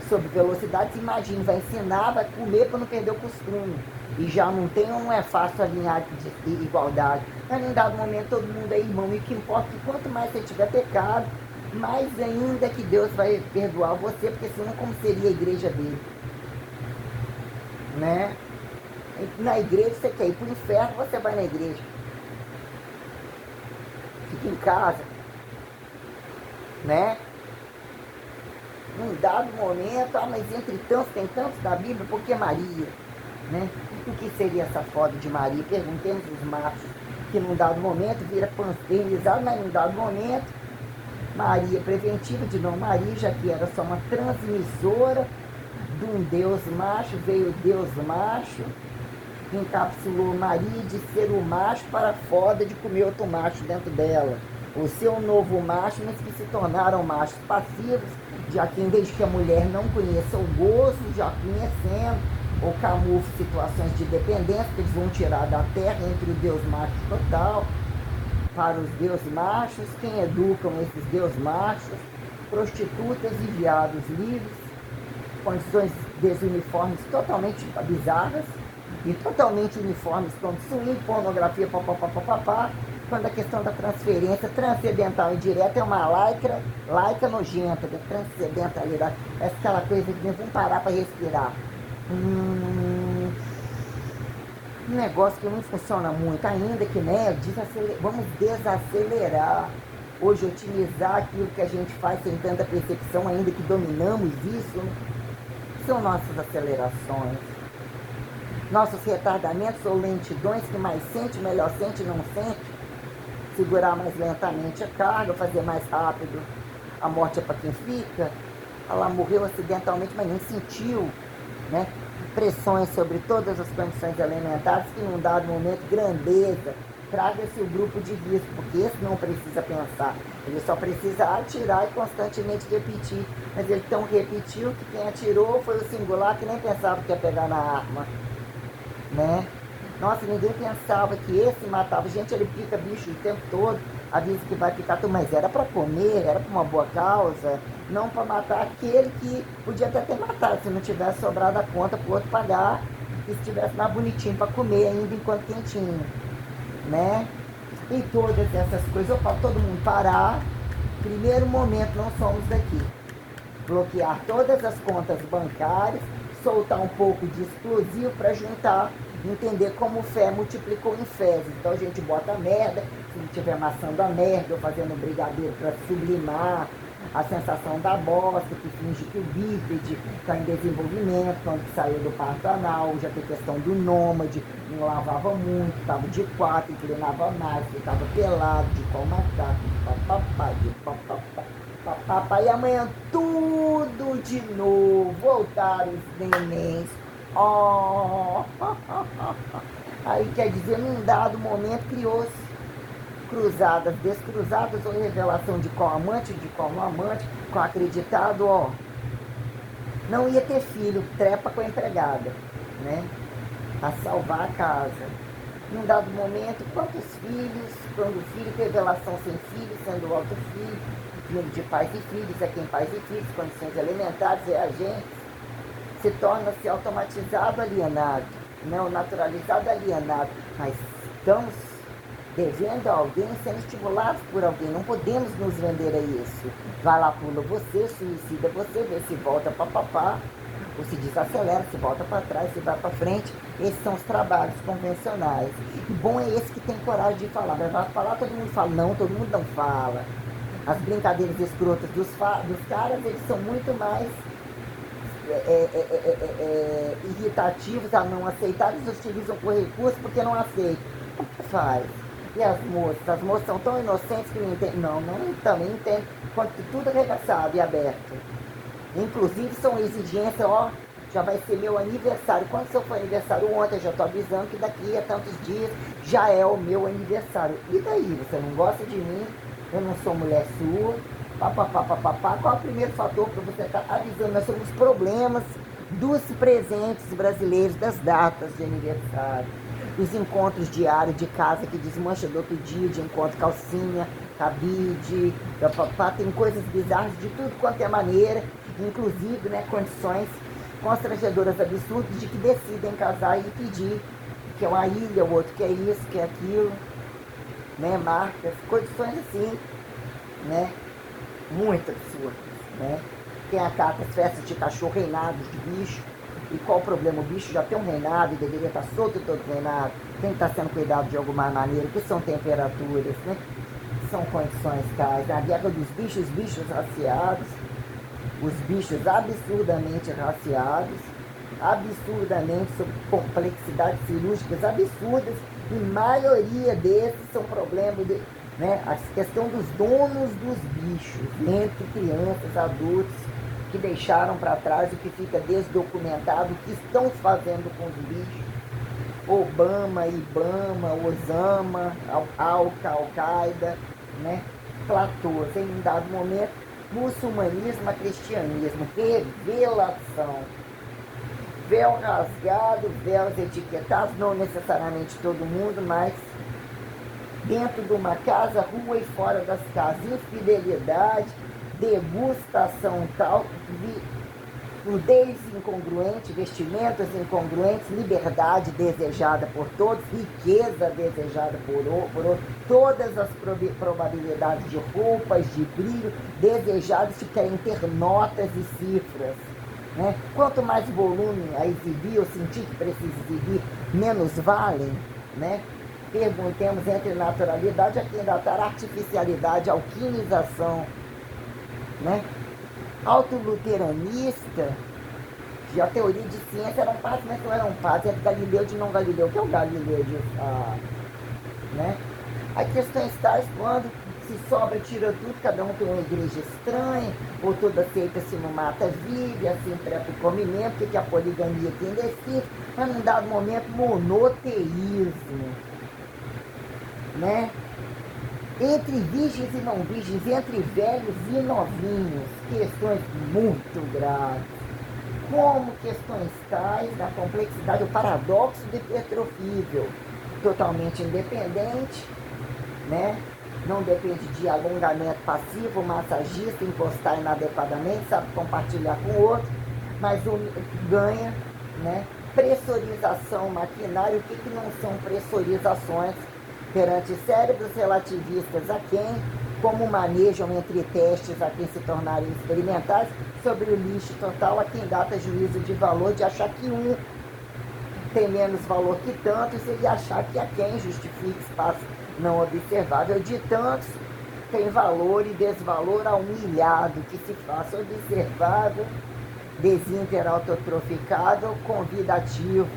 Sobre velocidade, imagina, vai ensinar, vai comer para não perder o costume. E já não tem ou não é fácil alinhar de igualdade. Mas em dado momento todo mundo é irmão. E o que importa é que quanto mais você tiver pecado, mais ainda que Deus vai perdoar você, porque senão como seria a igreja dele? Né? Na igreja você quer ir para o inferno, você vai na igreja. Fica em casa. Né? Num dado momento, mas entre tantos, tem tantos na Bíblia, por que Maria? Né? O que seria essa foto de Maria? Perguntemos os machos, que num dado momento vira pasteurizado, mas num dado momento, Maria preventiva de não Maria, já que era só uma transmissora de um Deus macho, veio Deus macho, encapsulou Maria de ser o macho para foda de comer outro macho dentro dela. O seu novo macho, mas que se tornaram machos passivos, já que desde que a mulher não conheça o gozo, já conhecendo, ou camufla situações de dependência, que eles vão tirar da terra entre o Deus macho total, para os Deus machos, quem educam esses Deus machos, prostitutas e viados livres, condições desuniformes totalmente bizarras, e totalmente uniformes, como swing, pornografia, papapá, quando a questão da transferência transcendental e direta é uma laica nojenta, de transcendentalidade, é aquela coisa que nós vamos parar para respirar. Um negócio que não funciona muito, ainda que, né, vamos desacelerar, hoje otimizar aquilo que a gente faz sem tanta percepção, ainda que dominamos isso, são nossas acelerações. Nossos retardamentos ou lentidões, que mais sente, melhor sente, não sente, segurar mais lentamente a carga, fazer mais rápido, a morte é para quem fica, ela morreu acidentalmente, mas nem sentiu, né? Pressões sobre todas as condições elementares, que num dado momento, grandeza, traga-se o grupo de risco, porque esse não precisa pensar, ele só precisa atirar e constantemente repetir, mas ele tão repetiu que quem atirou foi o singular que nem pensava que ia pegar na arma, né? Nossa, ninguém pensava que esse matava. Gente, ele pica bicho o tempo todo, avisa que vai picar tudo, mas era para comer, era para uma boa causa, não para matar aquele que podia até ter matado, se não tivesse sobrado a conta para o outro pagar, e se tivesse lá bonitinho para comer ainda enquanto quentinho, né? E todas essas coisas, opa, todo mundo parar, primeiro momento, não somos daqui. Bloquear todas as contas bancárias, soltar um pouco de explosivo para juntar, entender como fé multiplicou em fezes. Então a gente bota a merda, se não estiver amassando a merda ou fazendo um brigadeiro para sublimar a sensação da bosta, que finge que o bípede está em desenvolvimento, quando saiu do parto anal, já tem questão do nômade, não lavava muito, estava de quatro, inclinava mais, ficava pelado, de pau macaco, de papapá, de papapá. Papai e amanhã tudo de novo, voltaram os nenéns. Oh. Aí quer dizer, num dado momento criou-se cruzadas, descruzadas, ou revelação de qual amante, de qual não amante, com acreditado, ó, não ia ter filho, trepa com a empregada, né, a salvar a casa. Num dado momento, quantos filhos, quando o filho, revelação sem filho, sendo outro filho, vindo de pais e filhos, é quem pais e filhos, condições elementares, é a gente, se torna-se automatizado alienado, não naturalizado alienado, mas estamos devendo a alguém, sendo estimulados por alguém, não podemos nos vender a isso. Vai lá, pula você, suicida você, vê se volta para papá, ou se desacelera, se volta para trás, se vai para frente. Esses são os trabalhos convencionais. E bom é esse que tem coragem de falar, mas vai falar, todo mundo fala, não, todo mundo não fala. As brincadeiras escrotas dos caras, eles são muito mais irritativos a não aceitar, eles utilizam por recurso porque não aceitam. O que faz? E as moças são tão inocentes que não entendem. Não também entendem, quando tudo arregaçado e aberto. Inclusive são exigências, ó, já vai ser meu aniversário. Quando seu foi aniversário ontem, eu já estou avisando que daqui a tantos dias já é o meu aniversário. E daí? Você não gosta de mim? Eu não sou mulher sua? Qual é o primeiro fator para você estar avisando? Nós somos problemas dos presentes brasileiros, das datas de aniversário, dos encontros diários de casa que desmancha do outro dia, de encontro calcinha, cabide, tem coisas bizarras de tudo quanto é maneira, inclusive, né, condições constrangedoras, absurdas, de que decidem casar e pedir, que é uma ilha, o outro quer isso, quer aquilo, né? Marcas, condições assim, né? Muito absurdas, né? Tem a carta as festas de cachorro, reinados de bicho. E qual o problema? O bicho já tem um reinado e deveria estar solto todo reinado. Tem que estar sendo cuidado de alguma maneira, que são temperaturas, né? São condições tais. Na guerra dos bichos, os bichos raciados, os bichos absurdamente raciados, absurdamente sob complexidades cirúrgicas absurdas, e maioria desses são problemas de, né, a questão dos donos dos bichos, entre crianças, adultos, que deixaram para trás o que fica desdocumentado, o que estão fazendo com os bichos. Obama, Ibama, Osama, Al-Qaeda, né? Platôs, em um dado momento, muçulmanismo a cristianismo, revelação, véu rasgado, véus etiquetados, não necessariamente todo mundo, mas dentro de uma casa, rua e fora das casas, infidelidade, degustação tal, nudez incongruente, vestimentas incongruentes, liberdade desejada por todos, riqueza desejada por outros, todas as probabilidades de roupas, de brilho desejadas que querem ter notas e cifras. Né? Quanto mais volume a exibir, ou sentir que precisa exibir, menos valem. Né? Perguntemos entre naturalidade, aqui ainda está artificialidade, alquimização. Né? Autoluteranista, a teoria de ciência eram paz, mas não eram paz, é Galileu de não Galileu. O que é o Galileu de né? As questões tais quando se sobra, tira tudo, cada um tem uma igreja estranha, ou toda seita se não mata vive, assim prepara o comimento, que a poligamia tem indecifro, mas num dado momento monoteísmo, né? Entre virgens e não virgens, entre velhos e novinhos, questões muito graves, como questões tais da complexidade, o paradoxo de hipertrofível, totalmente independente, né? Não depende de alongamento passivo, massagista, encostar inadequadamente, sabe compartilhar com o outro, mas ganha, né? Pressurização maquinária. O que não são pressurizações? Perante cérebros relativistas a quem, como manejam entre testes a quem se tornarem experimentais, sobre o lixo total a quem data juízo de valor, de achar que um tem menos valor que tantos, e achar que a quem justifique espaço não observável de tantos tem valor e desvalor a um ilhado que se faça observável, desinterautotroficado, convidativo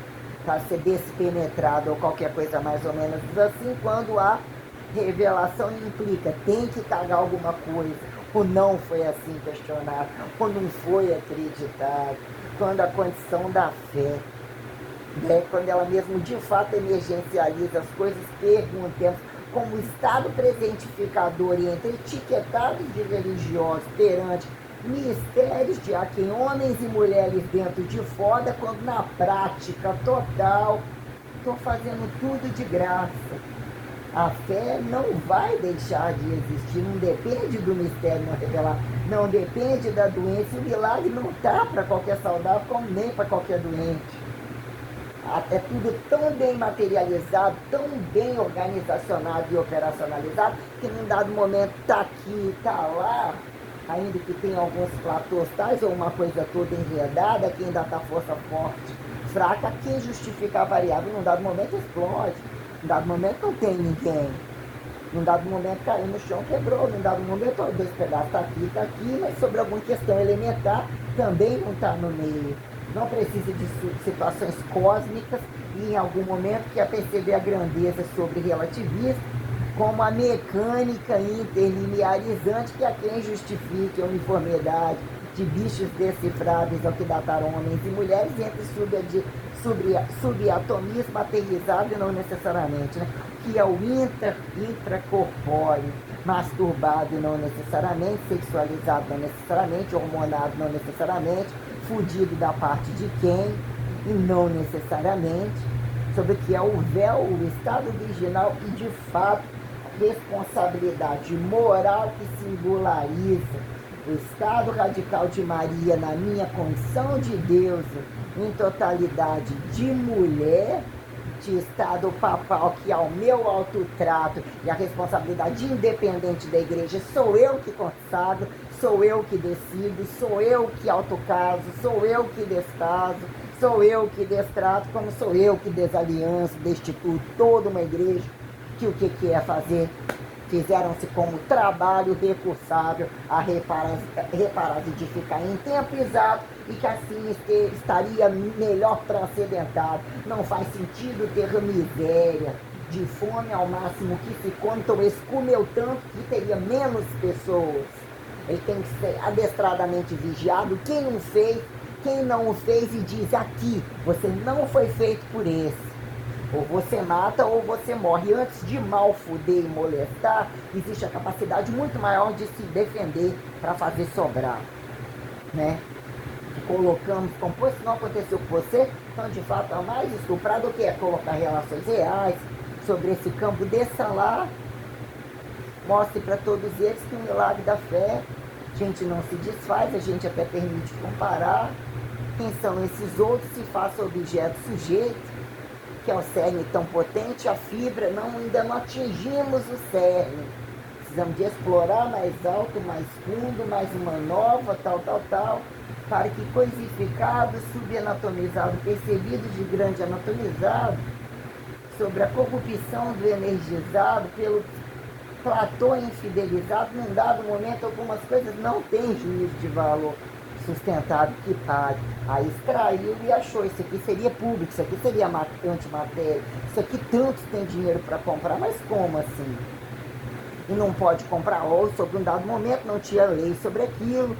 para ser despenetrado ou qualquer coisa mais ou menos assim, quando a revelação implica, tem que cagar alguma coisa, ou não foi assim questionado, ou não foi acreditado, quando a condição da fé, né, quando ela mesmo de fato emergencializa as coisas, perguntemos como estado presentificador e entre etiquetados de religiosos perante mistérios de há quem homens e mulheres dentro de fora, quando na prática total estou fazendo tudo de graça. A fé não vai deixar de existir, não depende do mistério não revelar, não depende da doença, o milagre não está para qualquer saudável como nem para qualquer doente. É tudo tão bem materializado, tão bem organizacionado e operacionalizado, que num dado momento está aqui, está lá, ainda que tenha alguns platôs tais, ou uma coisa toda enredada, que ainda está força forte, fraca, quem justifica a variável, num dado momento explode, num dado momento não tem ninguém, num dado momento caiu no chão, quebrou, num dado momento dois pedaços está aqui, mas sobre alguma questão elementar também não está no meio. Não precisa de situações cósmicas e em algum momento quer perceber a grandeza sobre relativismo, como a mecânica interlinearizante, que é quem justifique a uniformidade de bichos decifráveis ao que dataram homens e mulheres entre subatomismo aterrizado e não necessariamente, né? Que é o intracorpóreo, masturbado e não necessariamente, sexualizado não necessariamente, hormonado não necessariamente, fudido da parte de quem e não necessariamente, sobre o que é o véu, o estado original e de fato responsabilidade moral que singulariza O estado radical de Maria na minha condição de deusa, em totalidade de mulher, de estado papal, que ao meu autotrato e a responsabilidade independente da igreja, sou eu que consagro, sou eu que decido, sou eu que autocaso, sou eu que descaso, sou eu que destrato, como sou eu que desalianço, destituo toda uma igreja que o que é fazer? Fizeram-se como trabalho recursável a reparar, edificar em tempo exato e que assim estaria melhor transcendentado. Não faz sentido ter miséria, de fome ao máximo que se come, então esse comeu tanto que teria menos pessoas. Ele tem que ser adestradamente vigiado. Quem não o fez e diz aqui, você não foi feito por esse. Ou você mata ou você morre. E antes de mal, fuder e molestar, existe a capacidade muito maior de se defender para fazer sobrar, né? Colocamos, como se não aconteceu com você, então de fato é mais estuprado do que é colocar relações reais sobre esse campo. Desça lá, mostre para todos eles que o milagre da fé, a gente não se desfaz, a gente até permite comparar. Quem são esses outros? Se faça objeto sujeito, que é o cerne tão potente, a fibra, ainda não atingimos o cerne. Precisamos de explorar mais alto, mais fundo, mais uma nova, tal, para que coisificado, subanatomizado, percebido de grande anatomizado, sobre a corrupção do energizado, pelo Platão infidelizado, num dado momento algumas coisas não têm juízo de valor sustentado que pague. Aí extraiu e achou, isso aqui seria público, isso aqui seria antimatéria, isso aqui tantos têm dinheiro para comprar, mas como assim? E não pode comprar ouro sobre um dado momento, não tinha lei sobre aquilo,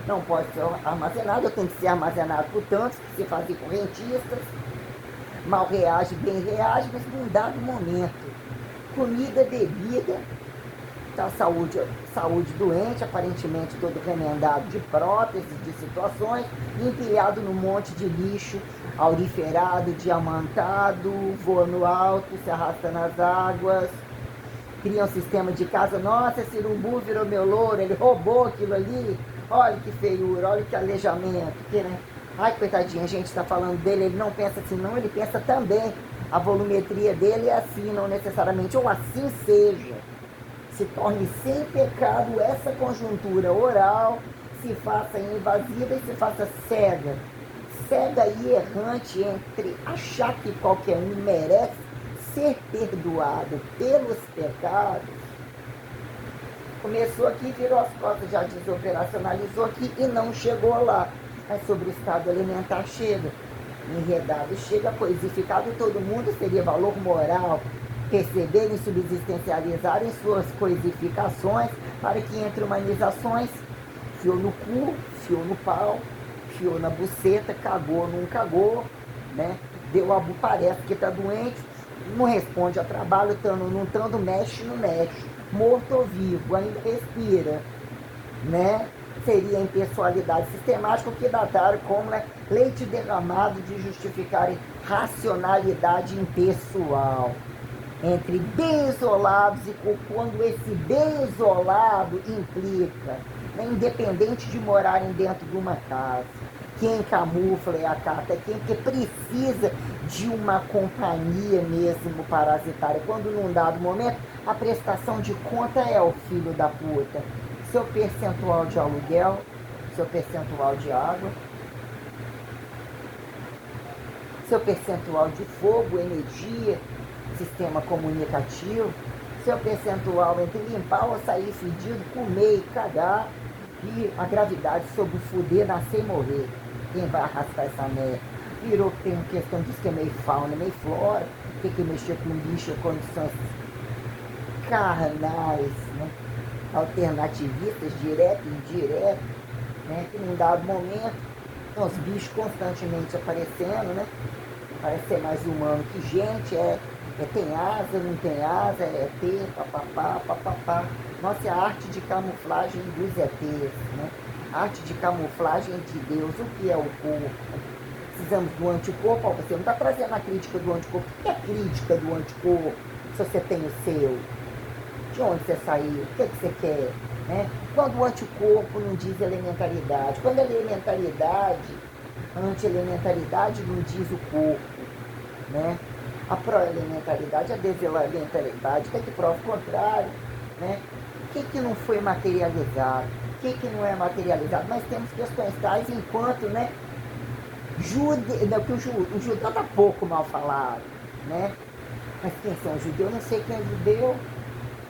não pode ser armazenado, tem que ser armazenado por tantos, que se fazem correntistas, mal reage, bem reage, mas num dado momento. Comida, bebida, tá, saúde doente, aparentemente todo remendado de próteses, de situações, empilhado num monte de lixo, auriferado, diamantado, voa no alto, se arrasta nas águas, cria um sistema de casa. Nossa, esse urubu virou meu louro, ele roubou aquilo ali, olha que feiura, olha que aleijamento, né? Ai, coitadinho, a gente está falando dele, ele não pensa assim não, ele pensa também. A volumetria dele é assim, não necessariamente, ou assim seja. Se torne sem pecado essa conjuntura oral, se faça invasiva e se faça cega. Cega e errante entre achar que qualquer um merece ser perdoado pelos pecados. Começou aqui, virou as costas, já desoperacionalizou aqui e não chegou lá. Mas sobre o estado alimentar chega. Enredado chega, coisificado, todo mundo teria valor moral, perceberem, subsistencializarem suas coisificações, para que entre humanizações, fiou no cu, fiou no pau, fiou na buceta, cagou, não cagou, né? Deu a parece que está doente, não responde a trabalho, estando, não estando, mexe, não mexe, morto ou vivo, ainda respira, né? Seria impessoalidade sistemática, o que dataram como, né, leite derramado de justificarem racionalidade impessoal. Entre bem isolados e quando esse bem isolado implica, né, independente de morarem dentro de uma casa, quem camufla é a carta, quem que precisa de uma companhia mesmo parasitária, quando num dado momento a prestação de conta é o filho da puta. Seu percentual de aluguel, seu percentual de água, seu percentual de fogo, energia, sistema comunicativo, seu percentual entre limpar ou sair fedido, comer e cagar, e a gravidade sobre o fuder, nascer e morrer. Quem vai arrastar essa merda? Virou que tem uma questão de que é meio fauna, meio flora, tem que mexer com lixo, condições carnais, né? Alternativistas, direto e indireto, né? Que num dado momento, tem os bichos constantemente aparecendo, né? Parece ser mais humano que gente, tem asa, não tem asa, é ET, papapá, papapá. Nossa, é a arte de camuflagem dos ETs, né? A arte de camuflagem de Deus, o que é o corpo? Precisamos do anticorpo, você não está trazendo a crítica do anticorpo. O que é a crítica do anticorpo, se você tem o seu? De onde você saiu? O que você quer? Né? Quando o anticorpo não diz elementaridade, quando a elementariedade, a anti-elementaridade não diz o corpo, né? A pró-elementaridade, a deselementaridade, que prova o contrário, né? O que não foi materializado? O que não é materializado? Nós temos questões tais enquanto, né? O judeu está pouco mal falado, né? Mas quem são os judeus? Eu não sei quem é judeu.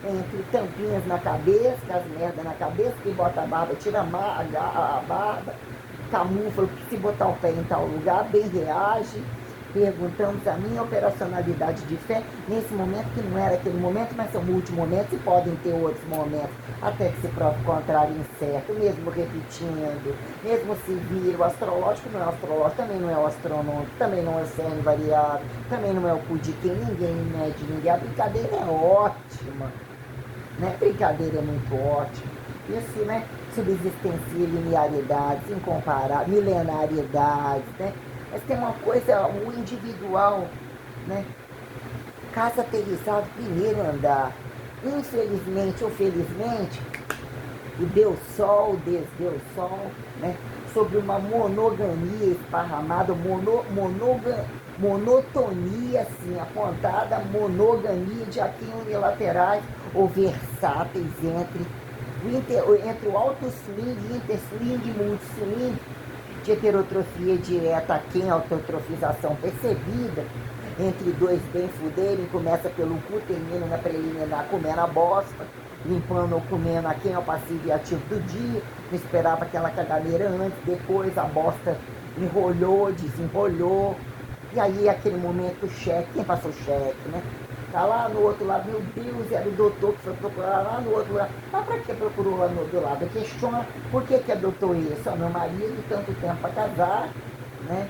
Entre tampinhas na cabeça, as merdas na cabeça, que bota a barba, tira a barba, camufla, que se botar o pé em tal lugar, bem reage. Perguntamos a minha operacionalidade de fé nesse momento, que não era aquele momento, mas são multimomentos e podem ter outros momentos, até que se prove o contrário incerto, mesmo repetindo, mesmo se vir o astrológico, não é o astrológico, também não é o astronômico, também não é o CERN variável, também não é o cu de quem, ninguém mede ninguém. A brincadeira é ótima, né? A brincadeira é muito ótima. Isso, né? Subsistencia linearidades, incomparáveis, milenariedades, né? Mas tem uma coisa, o individual, né? Casa aterrissado, primeiro andar. Infelizmente ou felizmente, o Deus Sol, desdeu o Sol, né? Sobre uma monogamia esparramada, monotonia assim, apontada, monogamia de aqui unilaterais ou versáteis entre o alto swing, interswing e multiswing, de heterotrofia direta aqui em autotrofização percebida, entre dois bem fuderem, começa pelo cu, termina na preliminar comendo a bosta, limpando ou comendo a quem é o passivo e ativo do dia, não esperava aquela caganeira antes, depois a bosta enrolhou, desenrolhou, e aí aquele momento o cheque, quem passou o cheque, né? Tá lá no outro lado, meu Deus, era o doutor que foi procurar lá no outro lado. Mas pra que procurou lá no outro lado? Questiona por que é doutor isso? É o meu marido, tanto tempo para casar, né?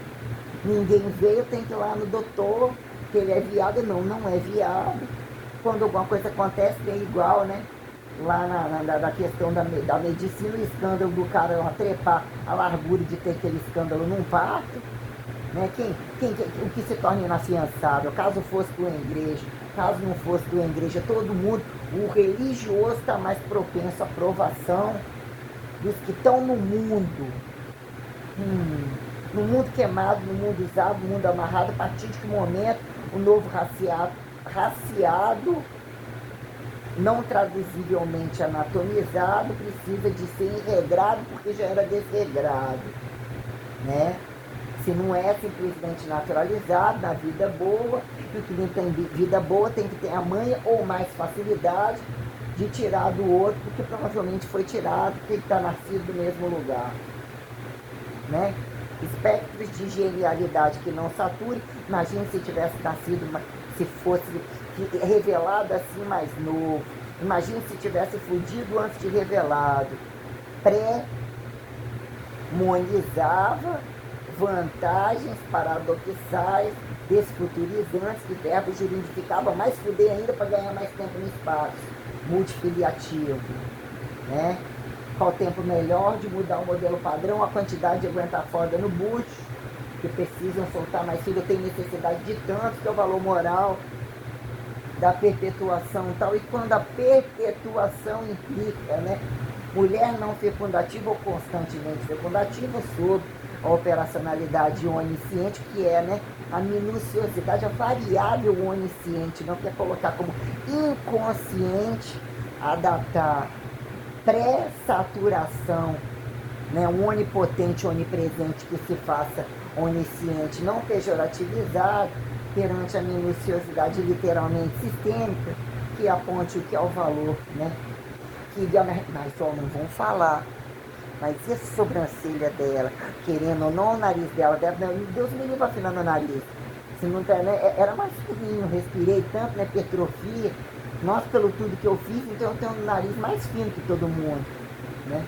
Ninguém veio, tem que ir lá no doutor, que ele é viado. Não, não é viado. Quando alguma coisa acontece, é igual, né? Lá na questão da medicina, o escândalo do cara trepar a largura de ter aquele escândalo num parto. Né? O que se torna inafiançável, caso fosse tua igreja, caso não fosse tua igreja, todo mundo, o religioso está mais propenso à aprovação dos que estão no mundo. No mundo queimado, no mundo usado, no mundo amarrado, a partir de que momento o novo raciado, não traduzivelmente anatomizado, precisa de ser enregrado porque já era desregrado, né? Se não é simplesmente naturalizado na vida boa, e que não tem vida boa tem que ter a manha ou mais facilidade de tirar do outro, porque provavelmente foi tirado, porque ele está nascido do mesmo lugar, né? Espectros de genialidade que não sature. Imagine se tivesse nascido, se fosse revelado assim mais novo. Imagine se tivesse fudido antes de revelado. Pré-monizava vantagens paradoxais, desfuturizantes, que verbo juridificava mais fuder ainda para ganhar mais tempo no espaço. Multifiliativo, né? Qual o tempo melhor de mudar o modelo padrão, a quantidade de aguentar foda no bucho, que precisam soltar mais filho, tem necessidade de tanto, que é o valor moral da perpetuação e tal. E quando a perpetuação implica, né? Mulher não fecundativa ou constantemente fecundativa, sob a operacionalidade onisciente, que é, né, a minuciosidade, a variável onisciente, não quer colocar como inconsciente, adaptar pré-saturação, né, um onipotente, onipresente que se faça onisciente, não pejorativizado, perante a minuciosidade literalmente sistêmica, que aponte o que é o valor, né, que mas só não vão falar. Mas e essa sobrancelha dela, querendo ou não, o nariz dela, Deus me livre afinando o nariz. Se não tá, né, era mais fininho, respirei tanto, né, hipertrofia. Nossa, pelo tudo que eu fiz, então eu tenho um nariz mais fino que todo mundo, né?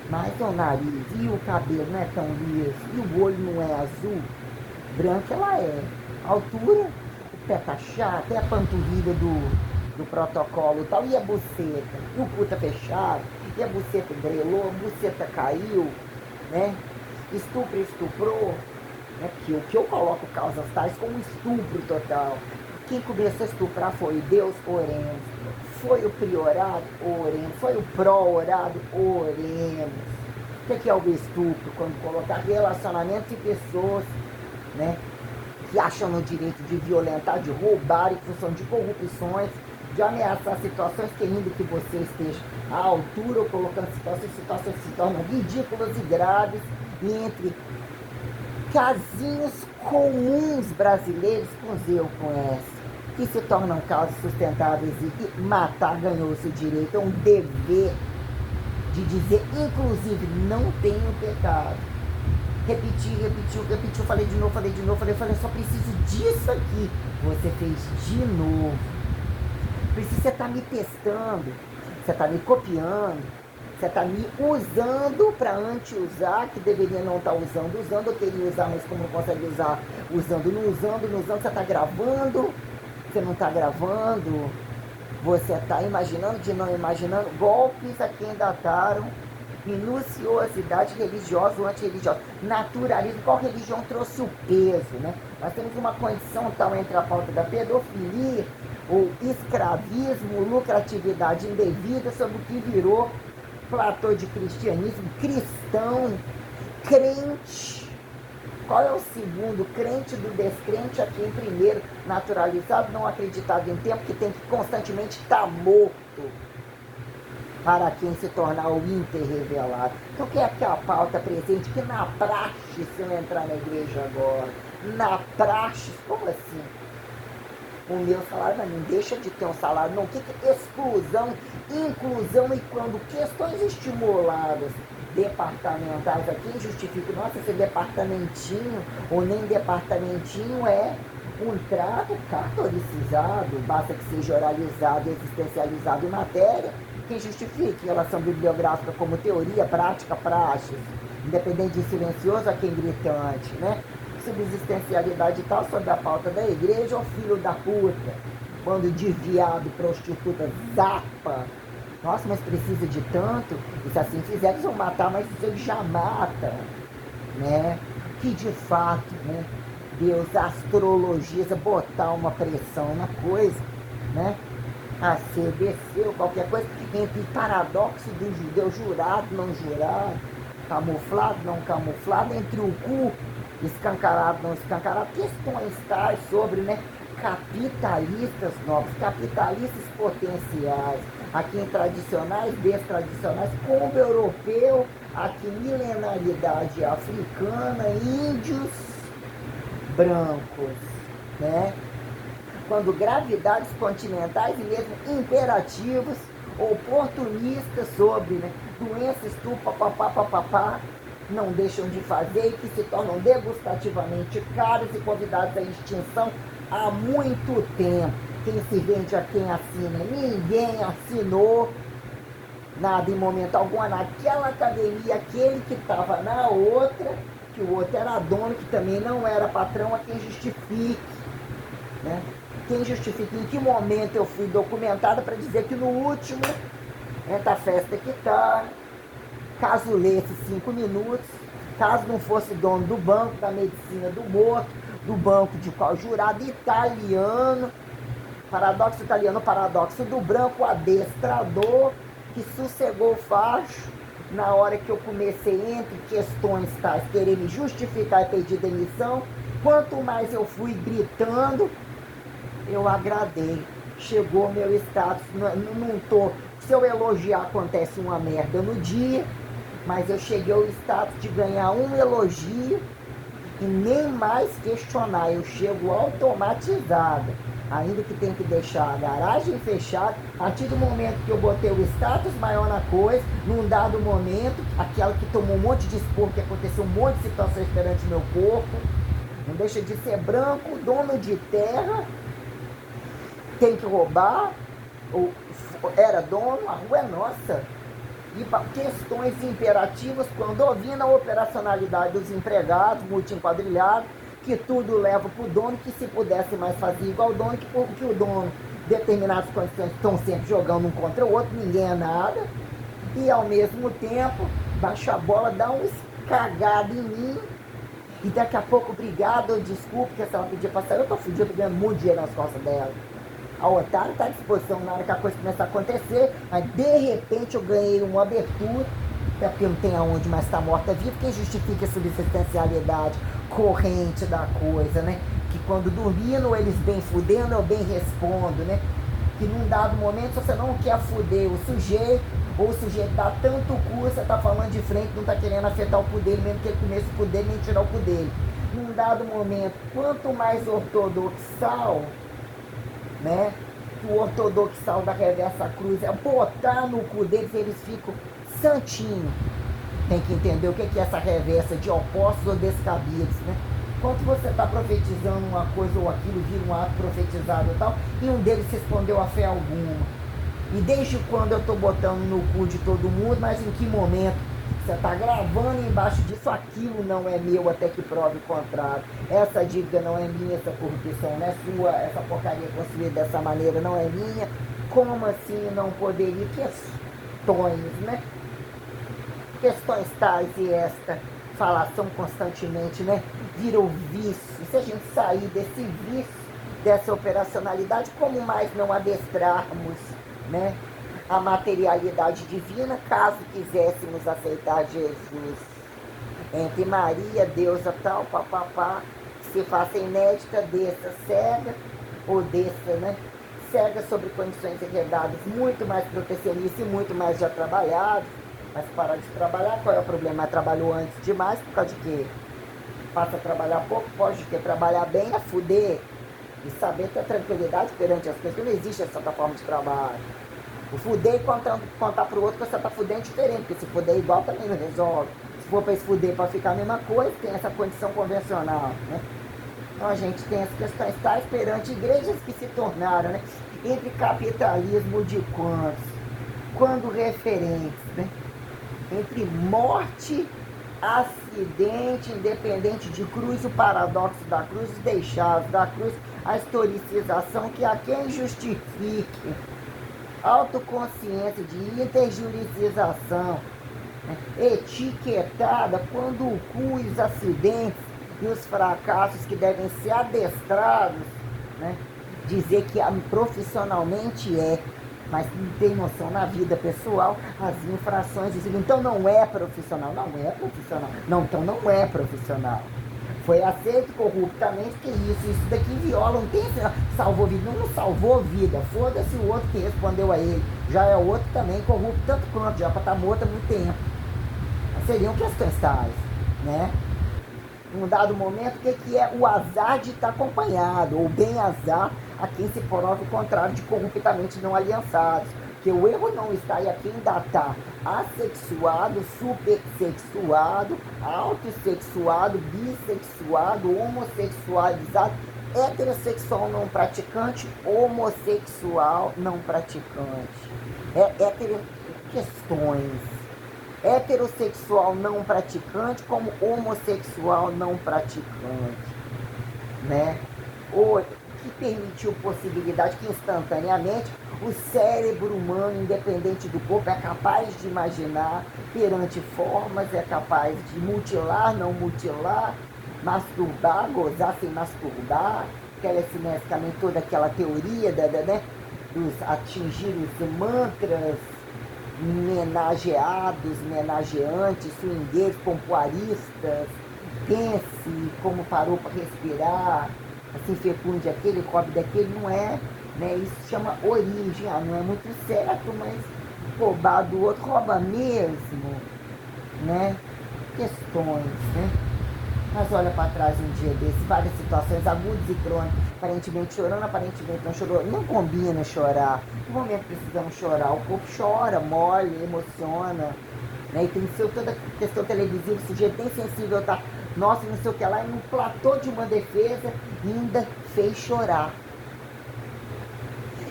Mas o nariz, e o cabelo não é tão liso, e o olho não é azul, branco ela é. A altura, o pé tá chato, até a panturrilha do protocolo e tal, e a buceta, e o cu tá fechado, e a buceta grelou, a buceta caiu, né? Estuprou, né? Porque o que eu coloco causas tais como estupro total. Quem começou a estuprar foi Deus, oremos. Foi o priorado, oremos. Foi o pró-orado, oremos. O que é o estupro? Quando colocar relacionamento de pessoas, né, que acham no direito de violentar, de roubar, em função de corrupções, de ameaçar situações, querendo que você esteja à altura, ou colocando situações que se tornam ridículas e graves, e entre casinhos comuns brasileiros, com eu conheço, que se tornam casos sustentáveis e que matar ganhou o seu direito, é um dever de dizer, inclusive, não tenho pecado. Repetiu, falei de novo, falei, só preciso disso aqui. Você fez de novo. Você está me testando, você está me copiando, você está me usando para anti-usar, que deveria não estar usando, eu queria usar, mas como não consegue usar, não usando, você está gravando, você não está gravando, você está imaginando de não imaginando, golpes a quem dataram, minuciosidade religiosa ou antirreligiosa, naturalismo, qual religião trouxe o peso, né? Nós temos uma condição tal entre a pauta da pedofilia, ou escravismo, lucratividade indevida, sobre o que virou platô de cristianismo, cristão, crente. Qual é o segundo? Crente do descrente, aqui em primeiro, naturalizado, não acreditado em tempo, que tem que constantemente estar morto para quem se tornar o interrevelado. Então, o que é que a pauta presente? Que na praxe, se eu entrar na igreja agora, na praxe, como assim? O meu salário não deixa de ter um salário, não. O que é exclusão, inclusão, e quando questões estimuladas departamentais, aqui justifica, nossa, esse departamentinho, ou nem departamentinho, é um trato catoricizado, basta que seja oralizado, existencializado em matéria. Quem justifica relação bibliográfica como teoria, prática, praxis, independente de silencioso a quem gritante, né? Subsistencialidade e tal, sobre a pauta da igreja, ou filho da puta, bando de viado, prostituta, zapa. Nossa, mas precisa de tanto? E se assim fizer, eles vão matar, mas eles já matam, né? Que de fato, né, Deus astrologiza, botar uma pressão na coisa, né? A CBC ou qualquer coisa, entre paradoxo do judeu jurado, não jurado, camuflado, não camuflado, entre o cu escancarado, não escancarado, questões tais sobre, né, capitalistas novos, capitalistas potenciais, aqui em tradicionais, destradicionais, como europeu, aqui milenaridade africana, índios brancos, né? Quando gravidades continentais e mesmo imperativos, oportunistas sobre, né, doença, estupro, papapá, não deixam de fazer e que se tornam degustativamente caros e convidados à extinção há muito tempo. Quem se vende a quem assina? Ninguém assinou nada em momento algum naquela academia, aquele que estava na outra, que o outro era dono, que também não era patrão, a quem justifique, né? Quem justifica em que momento eu fui documentada para dizer que no último, da festa que tá, caso lesse 5 minutos, caso não fosse dono do banco, da medicina do morto, do banco de qual jurado italiano, paradoxo italiano, paradoxo do branco, adestrador, que sossegou o facho na hora que eu comecei, entre questões tais, querer me justificar e pedir demissão. Quanto mais eu fui gritando, eu agradei. Chegou meu status, não tô, se eu elogiar acontece uma merda no dia, mas eu cheguei ao status de ganhar um elogio e nem mais questionar, eu chego automatizada, ainda que tem que deixar a garagem fechada. A partir do momento que eu botei o status maior na coisa, num dado momento, aquela que tomou um monte de esporro, que aconteceu um monte de situações perante meu corpo, não deixa de ser branco, dono de terra, tem que roubar, ou era dono, a rua é nossa. E questões imperativas, quando ouvindo a operacionalidade dos empregados, multi-enquadrilhados, que tudo leva para o dono, que se pudesse mais fazer igual o dono, que o dono, determinadas condições, estão sempre jogando um contra o outro, ninguém é nada, e ao mesmo tempo, baixa a bola, dá um cagado em mim, E daqui a pouco, obrigado, ou desculpa, que se ela pedir pra sair, eu tô fudido, ganhando muito dinheiro nas costas dela. A otária tá à disposição na hora que a coisa começar a acontecer, mas de repente eu ganhei uma abertura, até porque não tem aonde mais estar morta viva, quem justifica a subsistencialidade corrente da coisa, né? Que quando dormindo, eles bem fudendo, eu bem respondo, né? Que num dado momento, se você não quer fuder o sujeito, ou o sujeito dá tanto cu, você tá falando de frente, não tá querendo afetar o cu dele, mesmo que ele comece o cu dele, nem tirar o cu dele. Num dado momento, quanto mais ortodoxal, né, que o ortodoxal da reversa cruz é botar no cu deles, eles ficam santinho. Tem que entender o que é essa reversa de opostos ou descabidos, né? Quando você está profetizando uma coisa ou aquilo, vira um ato profetizado e tal, e um deles respondeu a fé alguma. E desde quando eu estou botando no cu de todo mundo, mas em que momento? Você está gravando embaixo disso, aquilo não é meu até que prove o contrário. Essa dívida não é minha, essa corrupção não é sua, essa porcaria construída dessa maneira não é minha. Como assim não poderia? Questões, né? Questões tais e esta falação constantemente, né? Vira o vício. Se a gente sair desse vício, dessa operacionalidade, como mais não adestrarmos, né, a materialidade divina, caso quiséssemos aceitar Jesus? Entre Maria, deusa tal, papapá, se faça inédita, desça cega, ou desça, né? Cega sobre condições enredadas, muito mais protecionistas e muito mais já trabalhado. Mas parar de trabalhar, qual é o problema? Mas trabalhou antes demais, por causa de quê? Passa a trabalhar pouco, pode ter trabalhar bem, é fuder. E saber ter tranquilidade perante as coisas, que não existe essa forma de trabalho. O fuder e contar pro outro que você tá fudendo é diferente, porque se fuder igual também não resolve. Se for para se fuder para ficar a mesma coisa, tem essa condição convencional, né? Então a gente tem as questões tais perante igrejas que se tornaram, né, entre capitalismo de quantos, quando referentes, né, entre morte, acidente, independente de cruz, o paradoxo da cruz, os deixados da cruz, a historicização que a quem justifique, autoconsciência de interjuridização, né, etiquetada, quando o cu e os acidentes e os fracassos que devem ser adestrados, né, dizer que profissionalmente é, mas não tem noção na vida pessoal, as infrações, dizem, então não é profissional, não é profissional, não, então não é profissional. Foi aceito corruptamente, que isso daqui viola, não tem, salvou vida, não salvou vida, foda-se o outro que respondeu a ele, já é outro também corrupto, tanto quanto, já para estar morto há muito tempo. Mas seriam questões tais, né? Num dado momento, o que é o azar de estar acompanhado, ou bem azar a quem se prove o contrário de corruptamente não aliançados. Porque o erro não está em a quem ainda está assexuado, supersexuado, autossexuado, bissexuado, homossexualizado, heterossexual não praticante, homossexual não praticante. Questões. Heterossexual não praticante como homossexual não praticante, né? Ou que permitiu possibilidade que instantaneamente o cérebro humano, independente do corpo, é capaz de imaginar perante formas, é capaz de mutilar, não mutilar, masturbar, gozar sem masturbar, telecinesicamente toda aquela teoria né, dos atingir os mantras, menageados, menageantes, swingueiros, pompoaristas, pense como parou para respirar, assim fecunde aquele, cobre daquele, não é, né? Isso chama origem, não é muito certo, mas roubar do outro rouba mesmo, né? Questões, né? Mas olha para trás um dia desse, várias situações agudas e crônicas, aparentemente chorando, aparentemente não chorou, não combina chorar. No momento precisamos chorar, o corpo chora, molha, emociona, né? E tem toda a questão televisiva, o sujeito bem sensível, tá? Nossa, não sei o que lá, e no platô de uma defesa ainda fez chorar.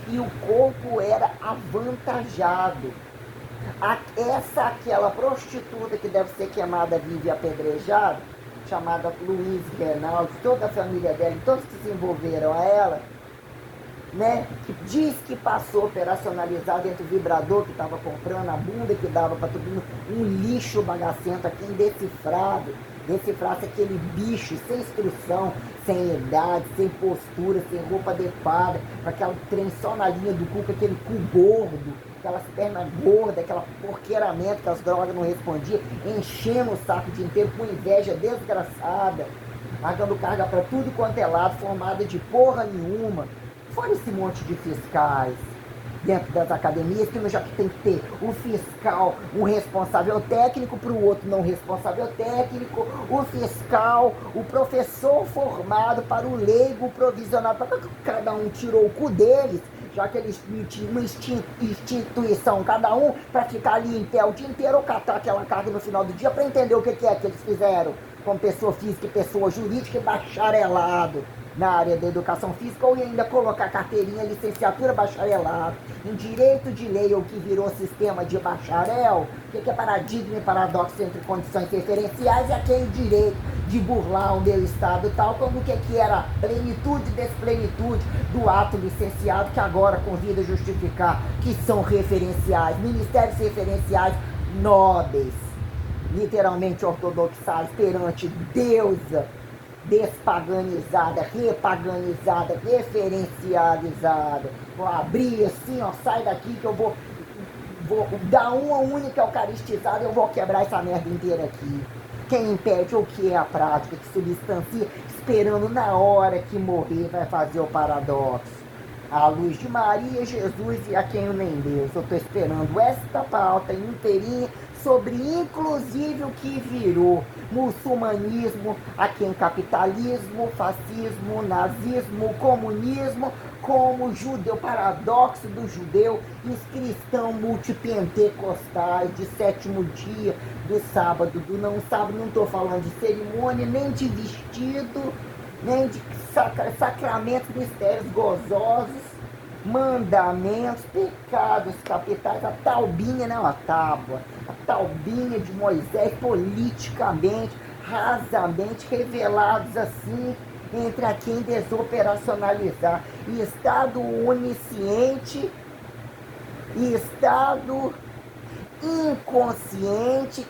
E o corpo era avantajado. Aquela prostituta que deve ser queimada viva e apedrejada, chamada Luiz Reinaldo, toda a família dela, todos que se envolveram a ela, né, que diz que passou operacionalizado dentro do vibrador que estava comprando, a bunda que dava para todo mundo, um lixo bagacento aqui, indecifrado, decifrasse aquele bicho sem instrução, sem idade, sem postura, sem roupa adequada, com aquela trem só na linha do cu, com aquele cu gordo, aquelas pernas gordas, aquela porqueiramento que as drogas não respondiam, enchendo o saco o dia inteiro com inveja desgraçada, largando carga para tudo quanto é lado, formada de porra nenhuma. Fora esse monte de fiscais dentro das academias, que já tem que ter o fiscal, um responsável técnico, para o outro não responsável técnico, o fiscal, o professor formado para o leigo provisional, para cada um tirou o cu deles, já que eles tinham uma instituição, cada um, para ficar ali em pé o dia inteiro ou catar aquela carga no final do dia, para entender o que é que eles fizeram, como pessoa física e pessoa jurídica e bacharelado na área da educação física, ou ainda colocar carteirinha, licenciatura, bacharelado, em direito de lei, ou que virou sistema de bacharel, o que é paradigma e paradoxo entre condições referenciais, e aquele direito de burlar o meu estado tal, como o que era plenitude e desplenitude do ato licenciado, que agora convida a justificar que são referenciais, ministérios referenciais nobres, literalmente ortodoxais perante deusa, despaganizada, repaganizada, referencializada. Vou abrir assim, ó, sai daqui que eu vou dar uma única eucaristizada, eu vou quebrar essa merda inteira aqui. Quem impede o que é a prática, que substancia, esperando na hora que morrer, vai fazer o paradoxo. À luz de Maria, Jesus e a quem nem Deus. Eu estou esperando esta pauta inteirinha sobre, inclusive, o que virou muçulmanismo, a quem capitalismo, fascismo, nazismo, comunismo, como judeu, paradoxo do judeu, os cristãos multipentecostais de sétimo dia, do sábado, do não sábado, não estou falando de cerimônia, nem de vestido, nem de sacramentos, mistérios gozosos, mandamentos, pecados capitais, a taubinha, não a tábua, a taubinha de Moisés, politicamente, rasamente revelados assim, entre a quem desoperacionalizar, e Estado onisciente, e Estado inconsciente,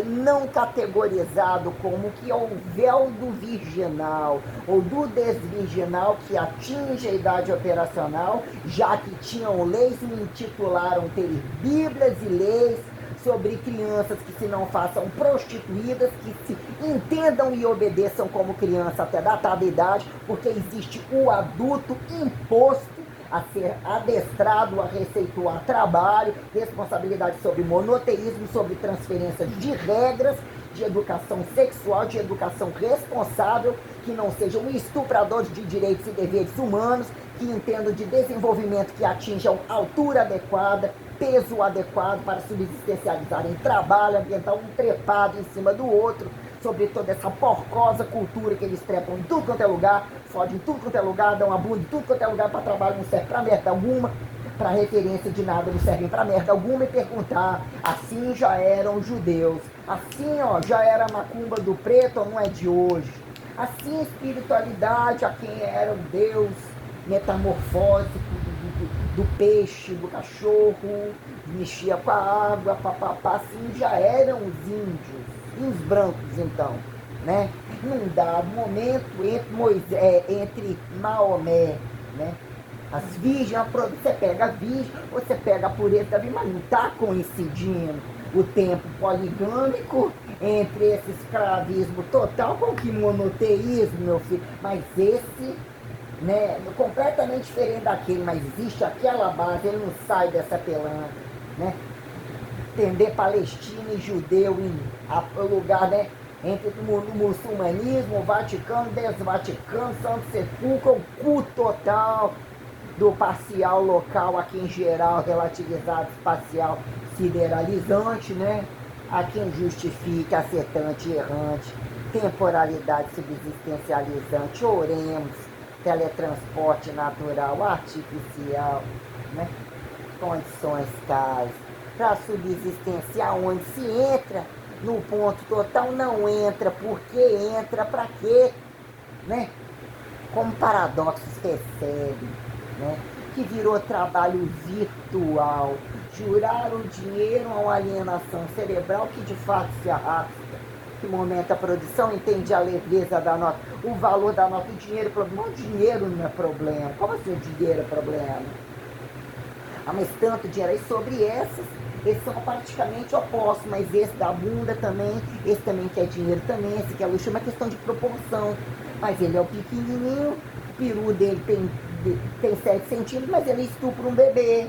não categorizado como que é o véu do virginal ou do desvirginal que atinge a idade operacional, já que tinham leis e me intitularam ter bíblias e leis sobre crianças que se não façam prostituídas, que se entendam e obedeçam como criança até datada idade, porque existe o adulto imposto a ser adestrado a receituar trabalho, responsabilidade sobre monoteísmo, sobre transferência de regras, de educação sexual, de educação responsável, que não sejam estupradores de direitos e deveres humanos, que entendam de desenvolvimento que atinjam altura adequada, peso adequado para subsistencializarem trabalho, ambiental, um trepado em cima do outro, sobre toda essa porcosa cultura que eles trepam em tudo quanto é lugar, fodem em tudo quanto é lugar, dão a bunda em tudo quanto é lugar, para trabalho não serve pra merda alguma, para referência de nada não servem pra merda alguma, e perguntar, assim já eram judeus, assim ó, já era a macumba do preto ou não é de hoje, assim a espiritualidade, a quem era o Deus metamorfósico do peixe, do cachorro, mexia com a água, papapá, assim já eram os índios. E os brancos, então, né? Num dado momento, entre Maomé, né? As virgens, você pega a virgem, você pega a pureza da virgem, mas não está coincidindo o tempo poligâmico entre esse escravismo total com que monoteísmo, meu filho. Mas esse, né, completamente diferente daquele, mas existe aquela base, ele não sai dessa pelanca, né? Entender palestino e judeu em lugar, né, entre o muçulmanismo, o Vaticano, desvaticano, Santo Sepulcro, o cu total do parcial local, aqui em geral, relativizado, espacial, sideralizante, né, a quem justifica acetante errante, temporalidade subsistencializante, oremos, teletransporte natural, artificial, né, condições tais, para subsistenciar, onde se entra no ponto total, não entra, porque entra, para quê, né? Como paradoxos recebe, né? Que virou trabalho virtual. Jurar o dinheiro a uma alienação cerebral que de fato se arrasta, que momenta a produção, entende a leveza da nota, o valor da nota, o dinheiro é problema. O dinheiro não é problema. Como assim o dinheiro é problema? Ah, mas tanto dinheiro. Aí sobre essas, eles são praticamente opostos, mas esse da bunda também, esse também quer dinheiro também, esse quer luxo, é uma questão de proporção. Mas ele é o pequenininho, o peru dele tem 7 centímetros, mas ele estupra um bebê.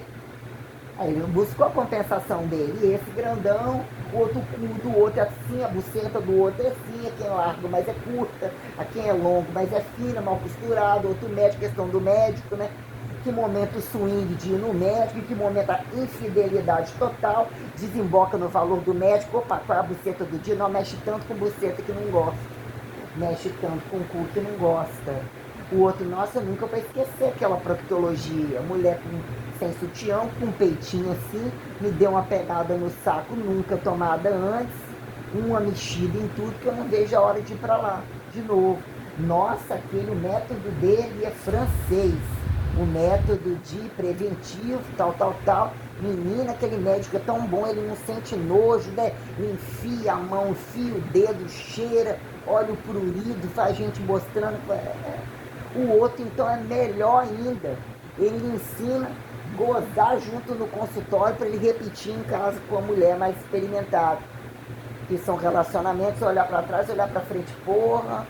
Aí ele buscou a compensação dele. E esse grandão, o outro cu do outro é assim, a buceta do outro é assim, a quem é largo, mas é curta, a quem é longo, mas é fina, mal costurado, outro médico, questão do médico, né? Que momento o swing de ir no médico, que momento a infidelidade total desemboca no valor do médico. Opa, qual é a buceta do dia? Não mexe tanto com buceta que não gosta, mexe tanto com cu que não gosta. O outro, nossa, nunca vai esquecer aquela proctologia, mulher sem sutiã, com um peitinho assim, me deu uma pegada no saco, nunca tomada antes, uma mexida em tudo, que eu não vejo a hora de ir pra lá, de novo. Nossa, aquele método dele é francês, o método de preventivo, tal. Menina, aquele médico é tão bom, ele não sente nojo, né? Ele enfia a mão, enfia o dedo, cheira, olha o prurido, faz gente mostrando. O outro, então, é melhor ainda. Ele ensina a gozar junto no consultório para ele repetir em casa com a mulher mais experimentada. Que são relacionamentos, olhar para trás, olhar para frente, porra,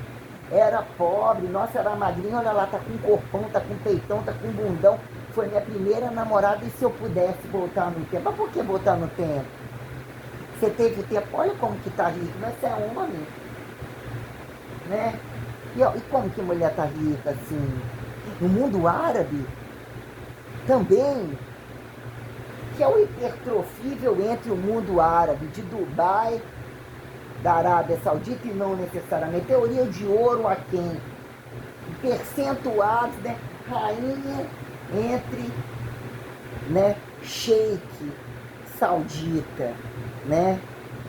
era pobre, nossa, era magrinha, olha lá, tá com corpão, tá com peitão, tá com bundão. Foi minha primeira namorada, e se eu pudesse voltar no tempo? Mas por que voltar no tempo? Você teve tempo, olha como que tá rico, mas você é homem, né? E como que mulher tá rica assim? No mundo árabe, também, que é o hipertrofível entre o mundo árabe, de Dubai, da Arábia Saudita, e não necessariamente, teoria de ouro a quem? Percentuados, né? Rainha entre, né? Sheik saudita, né?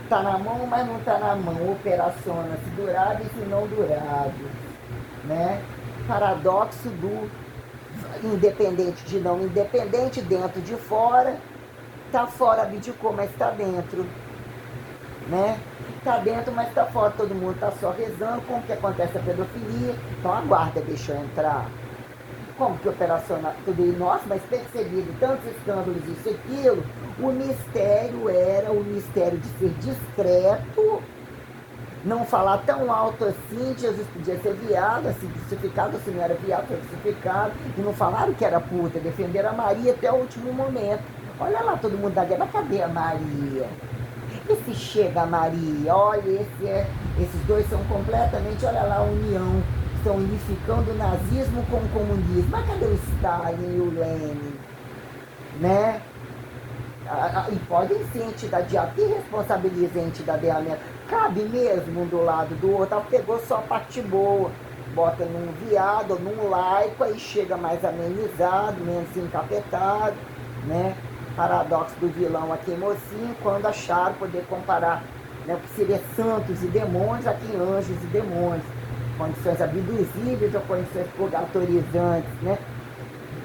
Tá na mão, mas não tá na mão, operaciona-se duráveis e não duráveis, né? Paradoxo do independente de não independente, dentro de fora, tá fora, abdicou, mas tá dentro, né? Tá dentro, mas tá fora, todo mundo tá só rezando. Como que acontece a pedofilia? Então a guarda deixou entrar. Como que operaciona tudo isso? Nossa, mas percebido tantos escândalos, isso e aquilo, o mistério era o mistério de ser discreto, não falar tão alto assim. Jesus podia ser viado, assim, crucificado, se não era viado, foi crucificado, e não falaram que era puta, defenderam a Maria até o último momento. Olha lá, todo mundo da guerra, cadê a Maria? E se chega a Maria? Olha, esses dois são completamente, olha lá, a união, estão unificando o nazismo com o comunismo. Mas cadê o Stalin e o Lenin? Né? E podem ser entidade de ato, e responsabiliza a entidade ameaça. Cabe mesmo um do lado do outro. Ela pegou só a parte boa, bota num viado ou num laico, aí chega mais amenizado, menos encapetado, né? Paradoxo do vilão aqui em Mocinho, quando acharam poder comparar, né, o que seria santos e demônios, aqui anjos e demônios, condições abduzíveis ou condições purgatorizantes, né?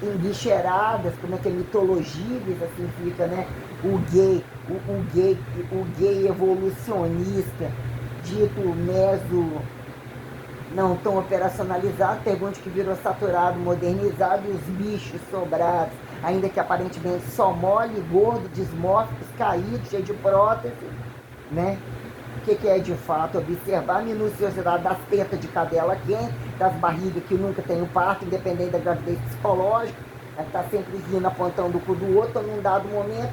Enguixeradas, como é que é, mitologíveis, assim fica, né? O gay evolucionista, dito meso, não tão operacionalizado, pergunte que virou saturado, modernizado, e os bichos sobrados, ainda que aparentemente só mole, gordo, dismórficos, caídos, cheio de prótese, né? O que é de fato? Observar a minuciosidade das tetas de cadela quente, das barrigas que nunca tem o parto, independente da gravidez psicológica, está sempre rindo, apontando o cu do outro num dado momento.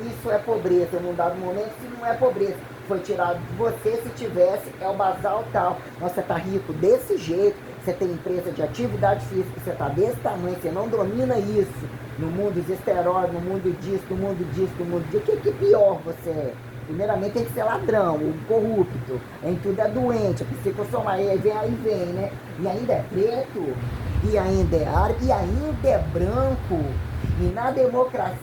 Isso é pobreza, num dado momento, se não é pobreza, foi tirado de você, se tivesse, é o basal tal. Nossa, você tá rico desse jeito, você tem empresa de atividade física, você tá desse tamanho, você não domina isso, no mundo dos esteroides, no mundo disso, no mundo disso, no mundo disso, o que pior você é? Primeiramente tem que ser ladrão, o corrupto, em tudo é doente, a psicossomática, aí vem, né? E ainda é preto, e ainda é árabe, e ainda é branco, e na democracia,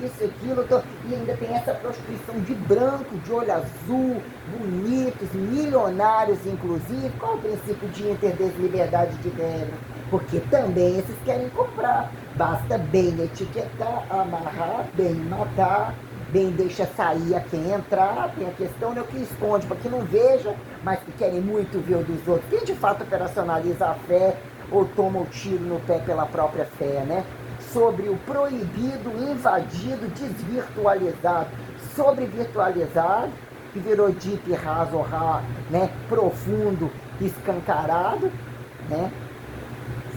isso, aquilo, e ainda tem essa prostituição de branco, de olho azul, bonitos, milionários inclusive. Qual é o princípio de interdeslibertade de regra? Porque também esses querem comprar. Basta bem etiquetar, amarrar, bem matar, bem deixa sair a quem entrar. Tem a questão né, que esconde para que não veja, mas que querem muito ver o dos outros. Quem de fato operacionaliza a fé ou toma o tiro no pé pela própria fé, né? Sobre o proibido, invadido, desvirtualizado. Sobre virtualizado, que virou deep, raso, né? Profundo, escancarado, né?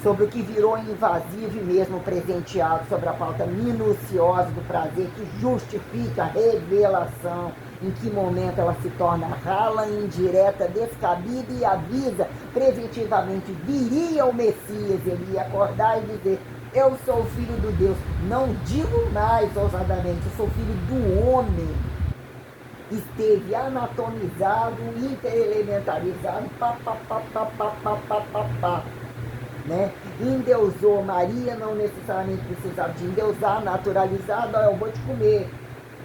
Sobre o que virou invasivo e mesmo presenteado, sobre a pauta minuciosa do prazer que justifica a revelação, em que momento ela se torna rala, indireta, descabida e avisa preventivamente, viria o Messias, ele ia acordar e dizer, eu sou o filho do Deus, não digo mais ousadamente, eu sou filho do homem, esteve anatomizado, interelementarizado, né? Endeusou Maria, não necessariamente precisava de endeusar, naturalizado, eu vou te comer,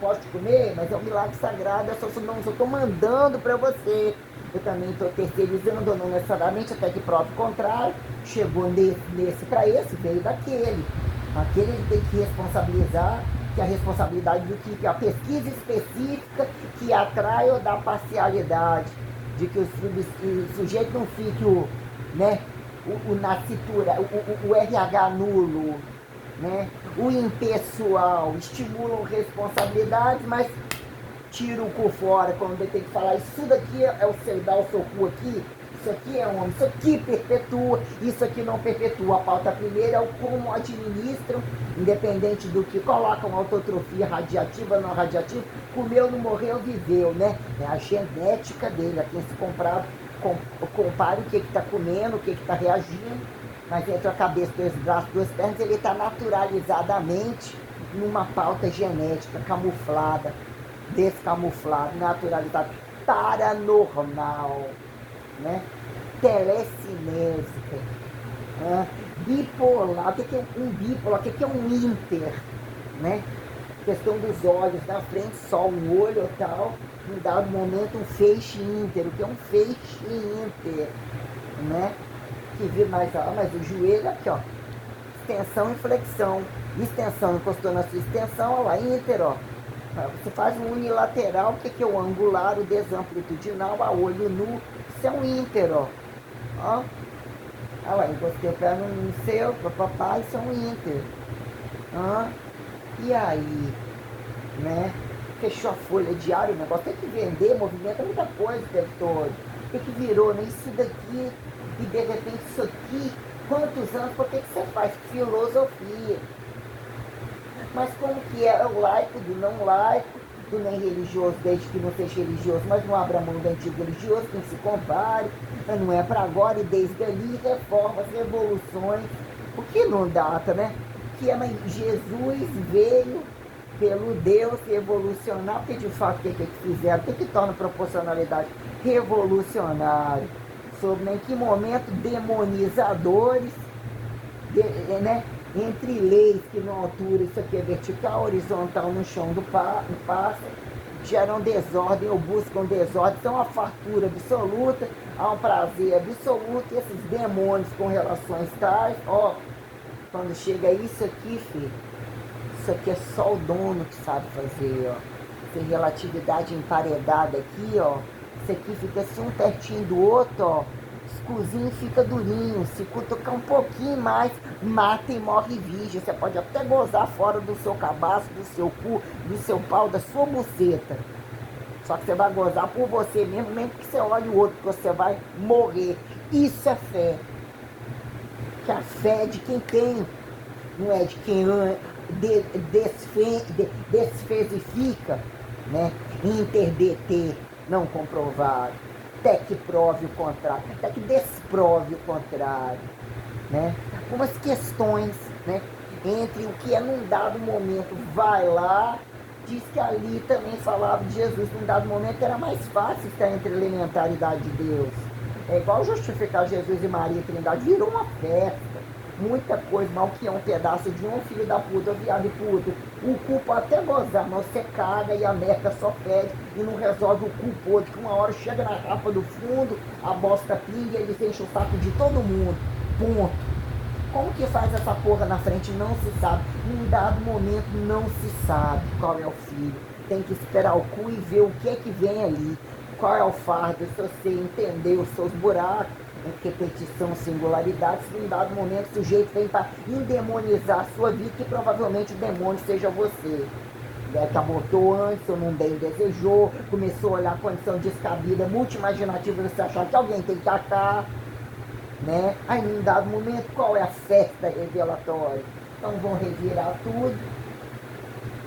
posso te comer, mas é um milagre sagrado, eu só estou mandando para você, eu também estou terceirizando, não necessariamente, até que prove o contrário, chegou nesse para esse, veio daquele, aquele ele tem que responsabilizar, que a responsabilidade do que a pesquisa específica que atrai ou dá parcialidade, de que o sujeito não fique né, o nascitura, o RH nulo, né? O impessoal, estimulam responsabilidades, mas tira o cu fora quando ele tem que falar, isso daqui é o seu, dá o seu cu aqui, isso aqui é homem, isso aqui perpetua, isso aqui não perpetua. A pauta primeira é o como administram, independente do que colocam autotrofia radiativa, não radiativa, comeu, não morreu, viveu, né? É a genética dele, a quem se comprar, compare o que está comendo, o que está reagindo, mas entre a cabeça, dois braços, duas pernas, ele está naturalizadamente numa pauta genética, camuflada, descamuflada, naturalizada, paranormal, né? Telecinésica, bipolar. O que é um bipolar? O que é um inter, né? Questão dos olhos, na frente só um olho ou tal, em dado momento um feixe ínter. O que é um feixe ínter, né? Que vira mais alto, mas o joelho aqui, ó, extensão e flexão, extensão, encostou na sua extensão, olha lá, ínter, ó. Você faz um unilateral, o que é o angular, o desamplitudinal, a olho nu, isso é um ínter, ó. Olha lá, encostei o pé no seu, papapá, isso é um ínter. E aí, né? Fechou a folha diária, o negócio tem que vender, movimenta muita coisa o tempo todo. O que virou, né? Isso daqui, e de repente isso aqui, quantos anos, por que você faz? Filosofia. Mas como que é o laico do não laico, do nem religioso, desde que não seja religioso, mas não abra mão do antigo religioso, quem se compare, não é para agora, e desde ali, reformas, revoluções, o que não data, né? Que é, mas Jesus veio pelo Deus revolucionar, porque de fato o que fizeram, o que torna proporcionalidade revolucionária, sobre em que momento demonizadores, né, entre leis que na altura, isso aqui é vertical, horizontal no chão do pássaro, geram desordem ou buscam desordem, são uma fartura absoluta, há um prazer absoluto, e esses demônios com relações tais, quando chega isso aqui, filho, isso aqui é só o dono que sabe fazer, ó. Tem relatividade emparedada aqui, ó. Isso aqui fica assim um pertinho do outro, ó. Escusinho fica durinho. Se cutucar um pouquinho mais, mata e morre virgem. Você pode até gozar fora do seu cabaço, do seu cu, do seu pau, da sua buceta. Só que você vai gozar por você mesmo, mesmo que você olhe o outro, que você vai morrer. Isso é fé. Que a fé é de quem tem, não é de quem desfezifica, né? Interdeter, não comprovado, até que prove o contrário, até que desprove o contrário, né? Algumas questões, né? Entre o que é num dado momento, vai lá, diz que ali também falava de Jesus, num dado momento era mais fácil estar entre a elementaridade de Deus. É igual justificar Jesus e Maria Trindade, virou uma festa. Muita coisa, mal que é um pedaço de um filho da puta, viado e puta. O cu pode até gozar, mas você caga e a merda só fede e não resolve o cu podre, que uma hora chega na rapa do fundo, a bosta pinga e eles enchem o saco de todo mundo. Ponto. Como que faz essa porra na frente? Não se sabe. Num dado momento não se sabe qual é o filho. Tem que esperar o cu e ver o que é que vem ali. Qual é o fardo, se você entender os seus buracos, repetição, singularidade, se num dado momento o sujeito vem para endemonizar a sua vida, que provavelmente o demônio seja você. Que abortou antes, ou não bem desejou, começou a olhar a condição descabida, multi-imaginativa, você achar que alguém tem que atacar, né? Aí, num dado momento, qual é a festa revelatória? Então, vão revirar tudo,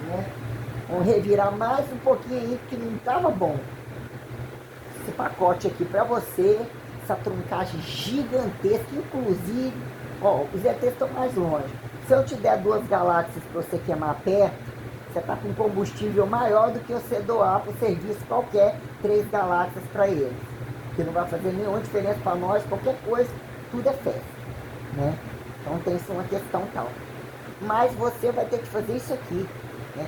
né? Vão revirar mais um pouquinho aí, porque não estava bom. Esse pacote aqui para você, essa truncagem gigantesca, inclusive, ó, os ETs estão mais longe. Se eu te der 2 galáxias para você queimar perto, você está com combustível maior do que você doar para o serviço qualquer 3 galáxias para eles. Que não vai fazer nenhuma diferença para nós, qualquer coisa, tudo é festa, né? Então tem isso uma questão tal. Mas você vai ter que fazer isso aqui, né?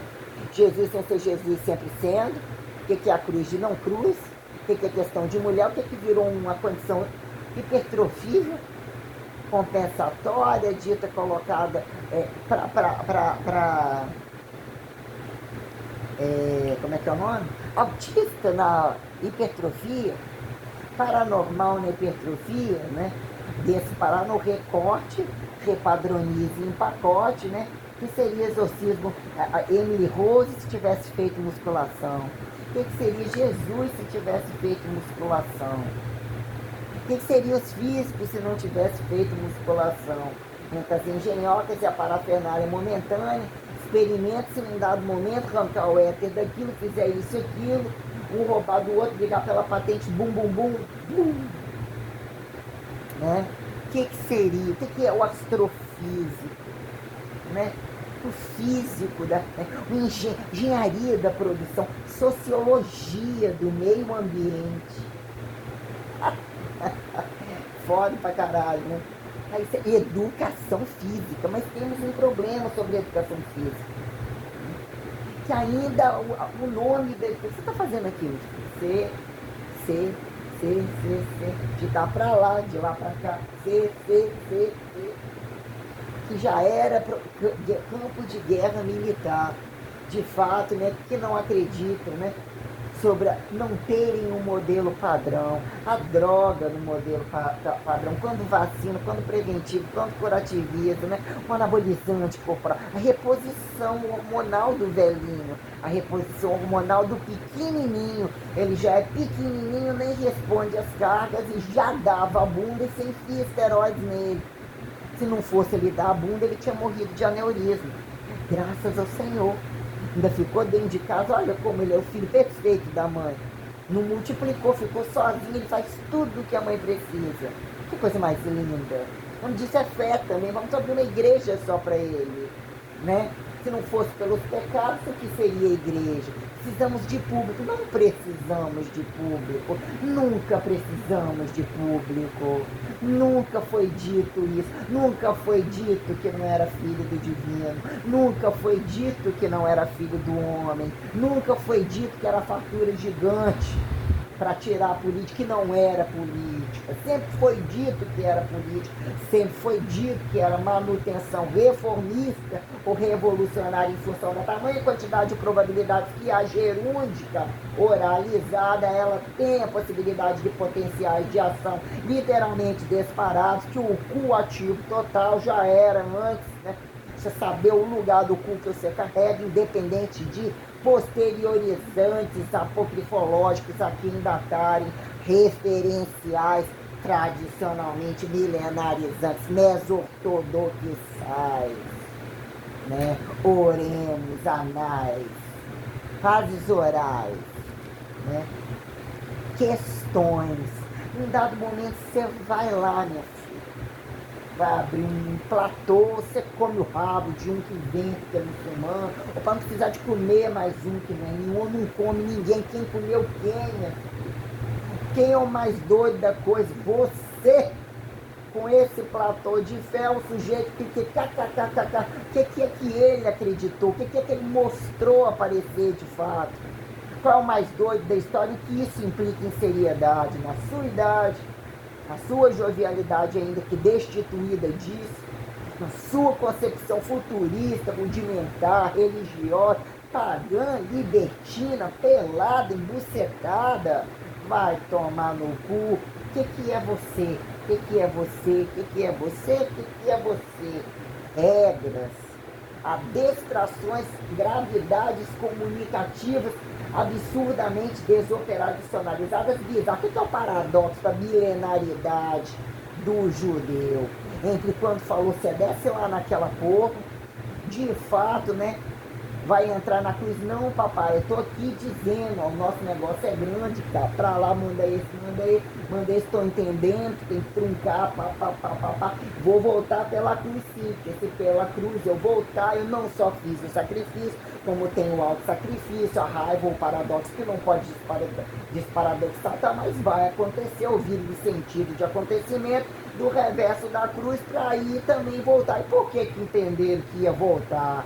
Jesus sem ser Jesus sempre sendo, o que é a cruz de não cruz, o que é questão de mulher, o que virou uma condição hipertrofia, compensatória, dita colocada para como é que é o nome? Autista na hipertrofia, paranormal na hipertrofia, né? Desse parar no recorte, repadronize em pacote, né? Que seria exorcismo a Emily Rose se tivesse feito musculação? O que seria Jesus se tivesse feito musculação? O que seria os físicos se não tivesse feito musculação? As engenhocas e a parafernália momentânea, experimento se num dado momento arrancar o éter daquilo, fizer isso e aquilo, um roubar do outro, brigar pela patente, bum, bum, bum, bum. Né? O que seria? O que é o astrofísico? Né? O físico, engenharia da produção, sociologia do meio ambiente. Foda pra caralho, né? Aí, educação física, mas temos um problema sobre a educação física. Que ainda o nome dele, o que você está fazendo aqui? C, de cá para lá, de lá para cá, C, que já era campo de guerra militar, de fato, né, que não acreditam, né, sobre não terem um modelo padrão, a droga no modelo padrão, quando vacina, quando preventivo, quando curativismo, né, o anabolizante corporal, a reposição hormonal do velhinho, a reposição hormonal do pequenininho, ele já é pequenininho, nem responde às cargas e já dava a bunda e sem fio esteroides nele. Se não fosse ele dar a bunda, ele tinha morrido de aneurisma. Graças ao Senhor. Ainda ficou dentro de casa, olha como ele é o filho perfeito da mãe. Não multiplicou, ficou sozinho, ele faz tudo o que a mãe precisa. Que coisa mais linda. Como disse, é fé também, vamos abrir uma igreja só para ele, né? Se não fosse pelos pecados, o que seria a igreja? Precisamos de público, não precisamos de público, nunca precisamos de público, nunca foi dito isso, nunca foi dito que não era filho do divino, nunca foi dito que não era filho do homem, nunca foi dito que era fartura gigante para tirar a política, que não era política, sempre foi dito que era política, sempre foi dito que era manutenção reformista ou revolucionária em função da tamanha quantidade de probabilidades que a gerúndica oralizada, ela tem a possibilidade de potenciais de ação literalmente disparados, que o cu ativo total já era antes, né? Você saber o lugar do cu que você carrega, independente de posteriorizantes apocrifológicos a quem datarem, referenciais tradicionalmente milenarizantes, mesortodoxais, né? Oremos, anais, fases orais, né? Questões. Em dado momento você vai lá, minha filha, vai abrir um platô, você come o rabo de um que vem que é muçulmano, ou para não precisar de comer mais um que não é nenhum, não come ninguém, quem comeu quem, minha filha? Quem é o mais doido da coisa? Você, com esse platô de fé, o sujeito que o que é que ele acreditou, o que é que ele mostrou aparecer de fato? Qual é o mais doido da história e que isso implica em seriedade, na sua idade, a sua jovialidade ainda que destituída disso, na sua concepção futurista, rudimentar, religiosa, pagã, libertina, pelada, embucetada, vai tomar no cu. O que é você? O que é você? O que é você? O que é você? Regras, adestrações, gravidades comunicativas absurdamente desoperacionalizadas, bizarras. O que é o paradoxo da milenaridade do judeu? Entre quando falou, você desce lá naquela porra, de fato, né? Vai entrar na cruz, não, papai, eu tô aqui dizendo, ó, o nosso negócio é grande, tá? Pra lá, manda esse, tô entendendo, tem que truncar, pá. Vou voltar pela cruz, sim, porque se pela cruz eu voltar, eu não só fiz o sacrifício, como tem o auto-sacrifício, a raiva, o paradoxo, que não pode desparadoxar, tá? Mas vai acontecer, o vírus sentido de acontecimento do reverso da cruz, pra ir também voltar. E por que entenderam que ia voltar?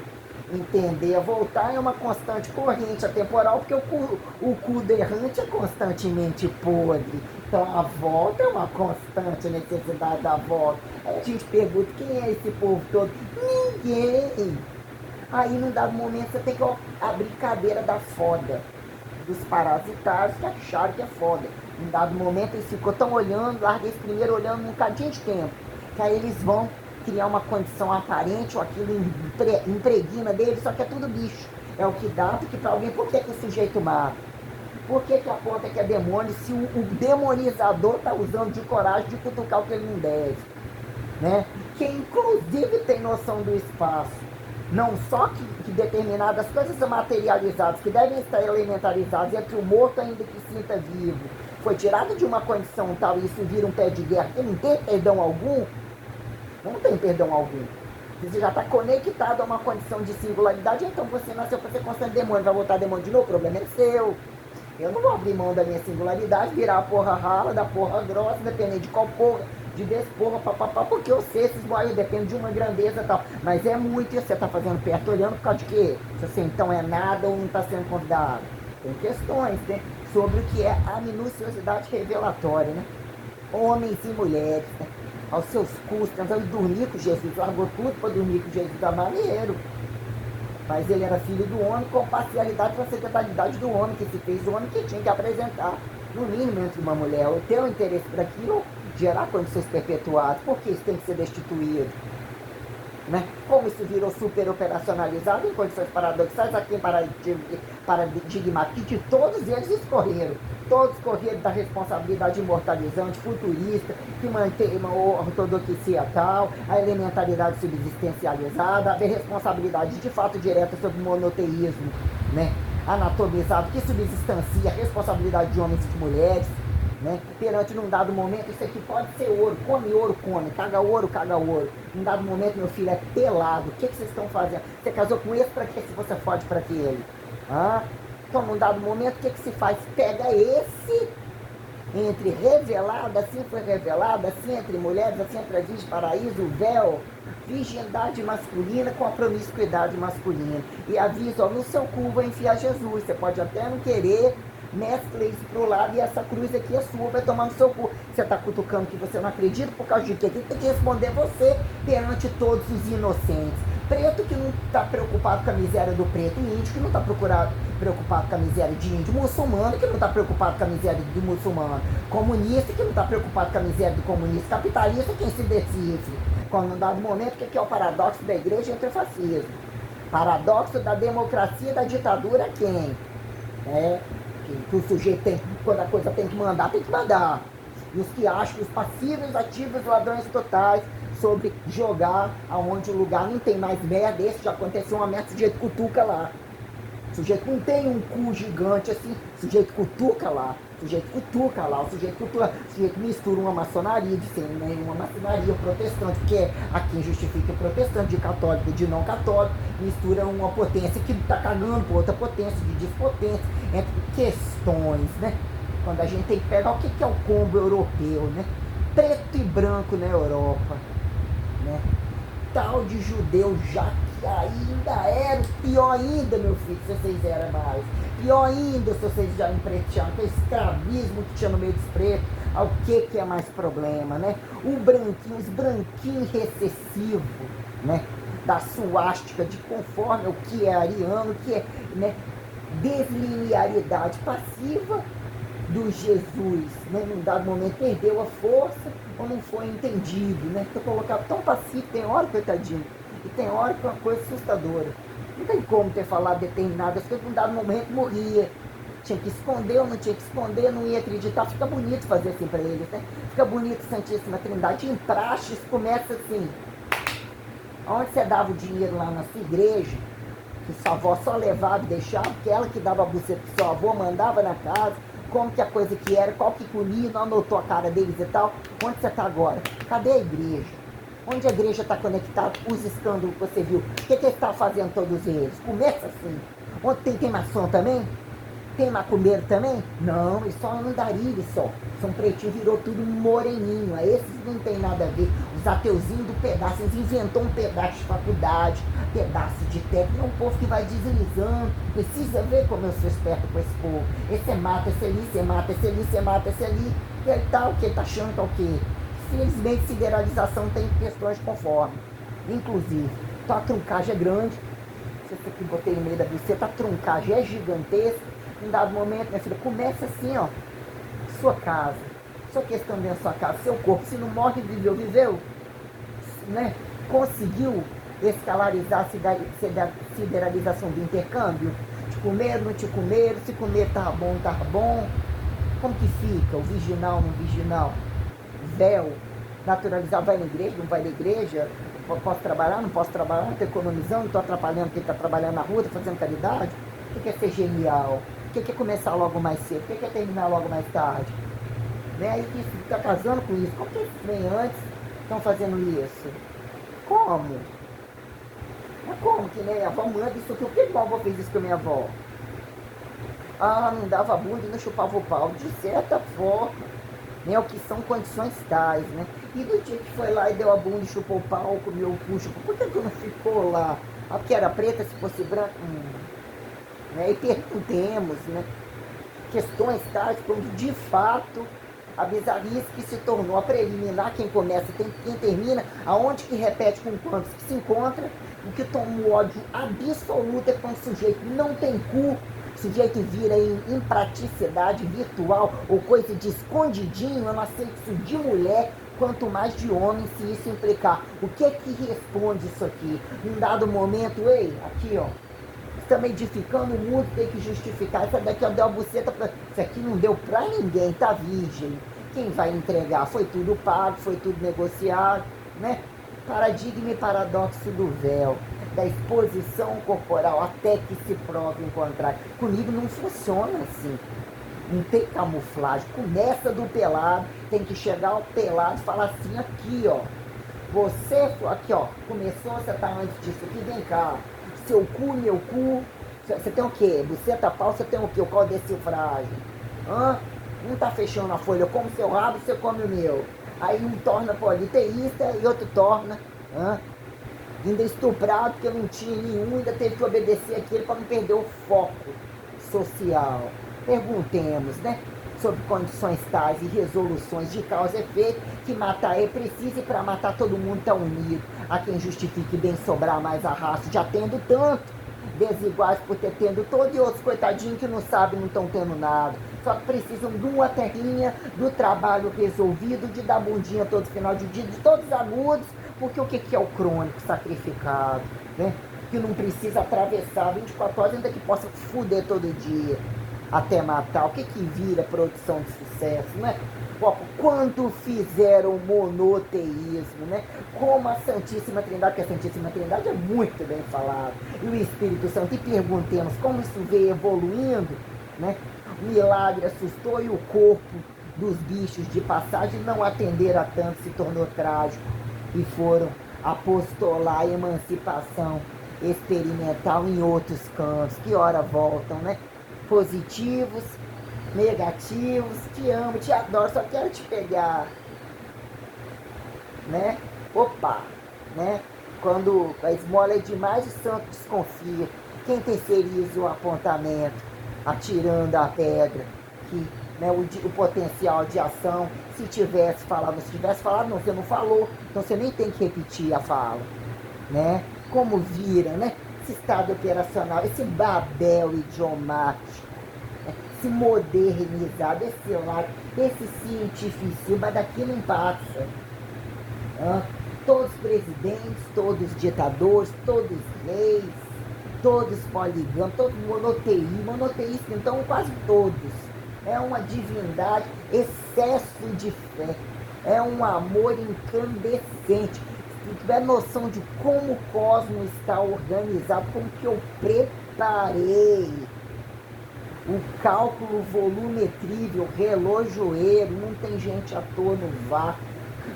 Entender, voltar é uma constante corrente atemporal, porque o cu do errante é constantemente podre. Então a volta é uma constante necessidade da volta. Aí a gente pergunta, quem é esse povo todo? Ninguém. Aí num dado momento você tem que abrir cadeira da foda, dos parasitários que acharam que é foda. Num dado momento eles ficam tão olhando, larguei esse primeiro olhando um cadinho de tempo, que aí eles vão criar uma condição aparente, ou aquilo impregna dele, só que é tudo bicho. É o que dá, porque para alguém, por que o sujeito mata? Por que aponta que é demônio se o demonizador está usando de coragem de cutucar o que ele não deve? Né? Que inclusive tem noção do espaço. Não só que determinadas coisas são materializadas, que devem estar elementarizadas entre o morto ainda que sinta vivo, foi tirado de uma condição tal e isso vira um pé de guerra que não tem perdão algum. Não tem perdão algum. Você já está conectado a uma condição de singularidade, então você nasceu para ser constante demônio, vai voltar demônio de novo, o problema é seu. Eu não vou abrir mão da minha singularidade, virar a porra rala, da porra grossa, dependendo de qual porra, de desporra, papapá, porque eu sei esses boios, depende de uma grandeza e tal. Mas é muito isso, você está fazendo perto, olhando por causa de quê? Se você então é nada ou não está sendo convidado. Tem questões, né? Sobre o que é a minuciosidade revelatória, né? Homens e mulheres, né? Aos seus custos, tentando dormir com Jesus, largou tudo para dormir com Jesus, tá maneiro. Mas ele era filho do homem com parcialidade para a secretaridade do homem, que se fez o homem que tinha que apresentar, no mínimo, entre uma mulher. O teu interesse para aquilo gerar condições perpetuadas, porque isso tem que ser destituído. Né? Como isso virou super operacionalizado em condições paradoxais, aqui em paradigmático, de todos eles escorreram. Todos correram da responsabilidade imortalizante, futurista, que mantém uma ortodoxia tal, a elementaridade subsistencializada, a responsabilidade de fato direta sobre o monoteísmo, né? Anatomizado, que subsistancia a responsabilidade de homens e de mulheres, né? Perante num dado momento, isso aqui pode ser ouro, come, caga ouro. Num dado momento, meu filho é pelado, o que vocês estão fazendo? Você casou com esse para que se você fode para aquele? Então, num dado momento, o que se faz? Pega esse, entre revelado, assim foi revelado, assim entre mulheres, assim entre a virgem paraíso, o véu, virgindade masculina com a promiscuidade masculina. E avisa, ó, no seu cu vai enfiar Jesus, você pode até não querer, mescla isso pro lado e essa cruz aqui é sua, vai tomar no seu cu. Você tá cutucando que você não acredita por causa de quê? Quem tem que responder você perante todos os inocentes. Preto que não está preocupado com a miséria do preto, índio que não está preocupado com a miséria de índio, muçulmano que não está preocupado com a miséria do muçulmano, comunista que não está preocupado com a miséria do comunista, capitalista quem se decifre. Quando num dado momento, o que é o paradoxo da igreja entre o fascismo? Paradoxo da democracia e da ditadura quem? Que o sujeito tem, quando a coisa tem que mandar, tem que mandar. E os que acham que os passivos, ativos, ladrões totais, sobre jogar aonde o lugar não tem mais merda, esse já aconteceu uma merda, o sujeito cutuca lá. O sujeito não tem um cu gigante assim, o sujeito cutuca lá, o sujeito mistura uma maçonaria de ser uma maçonaria protestante, porque aqui justifica o protestante de católico e de não católico, mistura uma potência que está cagando por outra potência, de dispotência, entre questões, né? Quando a gente tem que pegar o que é o combo europeu, né? Preto e branco na Europa, né? Tal de judeu, já que ainda era pior ainda, meu filho, se vocês eram mais. Pior ainda se vocês já empretearam, que é o escravismo que tinha no meio dos pretos. O que é mais problema, né? Os branquinhos recessivos, né? Da suástica, de conforme o que é ariano, que é, né, deslinearidade passiva do Jesus, né? Num dado momento perdeu a força ou não foi entendido, né? Foi colocado tão passivo, tem hora, coitadinho, e tem hora que é uma coisa assustadora. Não tem como ter falado determinadas coisas, num dado momento morria. Tinha que esconder ou não tinha que esconder, não ia acreditar. Fica bonito fazer assim para eles, né? Fica bonito, Santíssima Trindade. Em praxes começa assim. Onde você dava o dinheiro lá na sua igreja, que sua avó só levava e deixava, porque ela que dava a buceta que sua avó mandava na casa, como que a coisa que era, qual que comia, não anotou a cara deles e tal. Onde você está agora? Cadê a igreja? Onde a igreja está conectada, os escândalos que você viu? O que eles estão fazendo todos eles? Começa assim. Onde tem maçom também? Tem macumbeiro também? Não, eles só andarilhos só. São pretinhos, virou tudo moreninho. Esses não tem nada a ver. Os ateuzinhos do pedaço, eles inventou um pedaço de faculdade, pedaço de técnica. É um povo que vai deslizando. Precisa ver como eu sou esperto com esse povo. Esse é mata, esse é ali, esse é mata, esse é ali, esse é mata, esse é ali. E ele tá o quê? Tá achando que é o quê? Felizmente, sideralização tem questões conforme. Inclusive, então a truncagem é grande. Você que botei no meio da buceta, a truncagem é gigantesca. Em dado momento, minha filha, começa assim, ó, sua casa, sua questão dentro da sua casa, seu corpo, se não morre, viveu, né? Conseguiu escalarizar a sideralização do intercâmbio? Te comeram, não te comeram, se comer tava bom, como que fica? O virginal, não virginal? Véu, naturalizar, vai na igreja, não vai na igreja? Posso trabalhar, não posso trabalhar, não estou economizando, não estou atrapalhando quem está trabalhando na rua, está fazendo caridade? O que é ser genial? O que é começar logo mais cedo? O que é terminar logo mais tarde? Né? E isso está casando com isso. Como que eles vêm antes estão fazendo isso? Como? É como que né? A avó manda isso aqui. Por que a avó fez isso com a minha avó? Ah, não dava bunda e não chupava o pau. De certa forma, né? O que são condições tais, né? E do dia que foi lá e deu a bunda e chupou o pau, comeu o cu, por que não ficou lá? Ah, porque era preta, se fosse branca? Né? E perguntemos, né? Questões tais como de fato a bizarrice que se tornou a preliminar, quem começa, quem termina, aonde que repete com quantos que se encontra, o que toma o ódio absoluto é quando o sujeito não tem cu, o sujeito vira em impraticidade virtual ou coisa de escondidinho, eu não aceito isso de mulher, quanto mais de homem, se isso implicar. O que é que responde isso aqui? Num dado momento, ei, aqui ó, estamos edificando o mundo, tem que justificar. Essa daqui, ó, deu a buceta pra... Isso aqui não deu pra ninguém, tá virgem. Quem vai entregar? Foi tudo pago, foi tudo negociado, né? Paradigma e paradoxo do véu, da exposição corporal, até que se prove em contrário. Comigo não funciona assim. Não tem camuflagem. Começa do pelado, tem que chegar ao pelado e falar assim, aqui, ó. Você, aqui, ó, começou, você tá antes disso aqui, vem cá. Seu cu, meu cu, você tem o quê? Buceta, pau, você tem o quê? O qual decifragem? Hã? Um tá fechando a folha, eu como seu rabo, você come o meu. Aí um torna politeísta e outro torna, ainda estuprado, porque não tinha nenhum, ainda teve que obedecer aquele para não perder o foco social. Perguntemos, né? Sobre condições tais e resoluções de causa e efeito, que matar é preciso e para matar todo mundo está unido. Há quem justifique bem sobrar mais arrasto, já tendo tanto, desiguais por ter tendo todo, e outros coitadinhos que não sabem, não estão tendo nada. Só que precisam de uma terrinha, do trabalho resolvido, de dar bundinha todo final de dia, de todos agudos, porque o que é o crônico sacrificado, né? Que não precisa atravessar 24 horas, ainda que possa fuder todo dia até matar. O que vira produção de sucesso, né? Quanto fizeram monoteísmo, né? Como a Santíssima Trindade, porque a Santíssima Trindade é muito bem falado, e o Espírito Santo, e perguntemos como isso veio evoluindo, né? O milagre assustou e o corpo dos bichos de passagem não atenderam a tanto, se tornou trágico, e foram apostolar a emancipação experimental em outros cantos, que ora voltam, né? Positivos, negativos, te amo, te adoro, só quero te pegar, né? Opa, né? Quando a esmola é demais, o santo desconfia. Quem terceiriza o apontamento, atirando a pedra, que, né, o potencial de ação, se tivesse falado, não, você não falou, então você nem tem que repetir a fala, né? Como vira, né? Esse estado operacional, esse Babel idiomático, né? Esse modernizado, esse lado, esse cientificismo, mas daqui não passa. Né? Todos presidentes, todos ditadores, todos reis, todos poligâmicos, todos monoteístas, então quase todos. É uma divindade, excesso de fé, é um amor incandescente. Se tiver noção de como o cosmos está organizado, como que eu preparei o cálculo volumetrível, relojoeiro, não tem gente à toa no vácuo,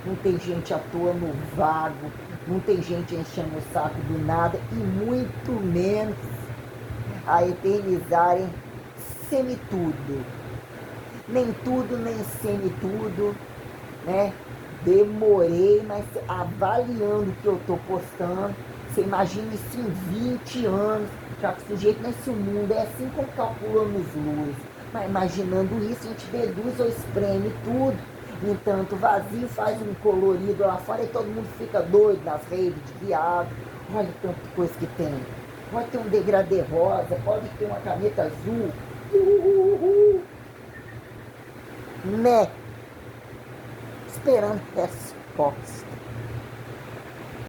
não tem gente à toa no vago, não tem gente enchendo o saco do nada, e muito menos a eternizarem semitudo. Nem tudo, nem semitudo, né? Demorei, mas avaliando o que eu tô postando, você imagina isso em 20 anos, já que o sujeito nesse mundo é assim como calculamos luz. Mas imaginando isso, a gente deduz ou espreme tudo. Entanto, vazio faz um colorido lá fora e todo mundo fica doido nas redes de viado. Olha tanta coisa que tem. Pode ter um degradê rosa, pode ter uma caneta azul. Né? Esperando resposta.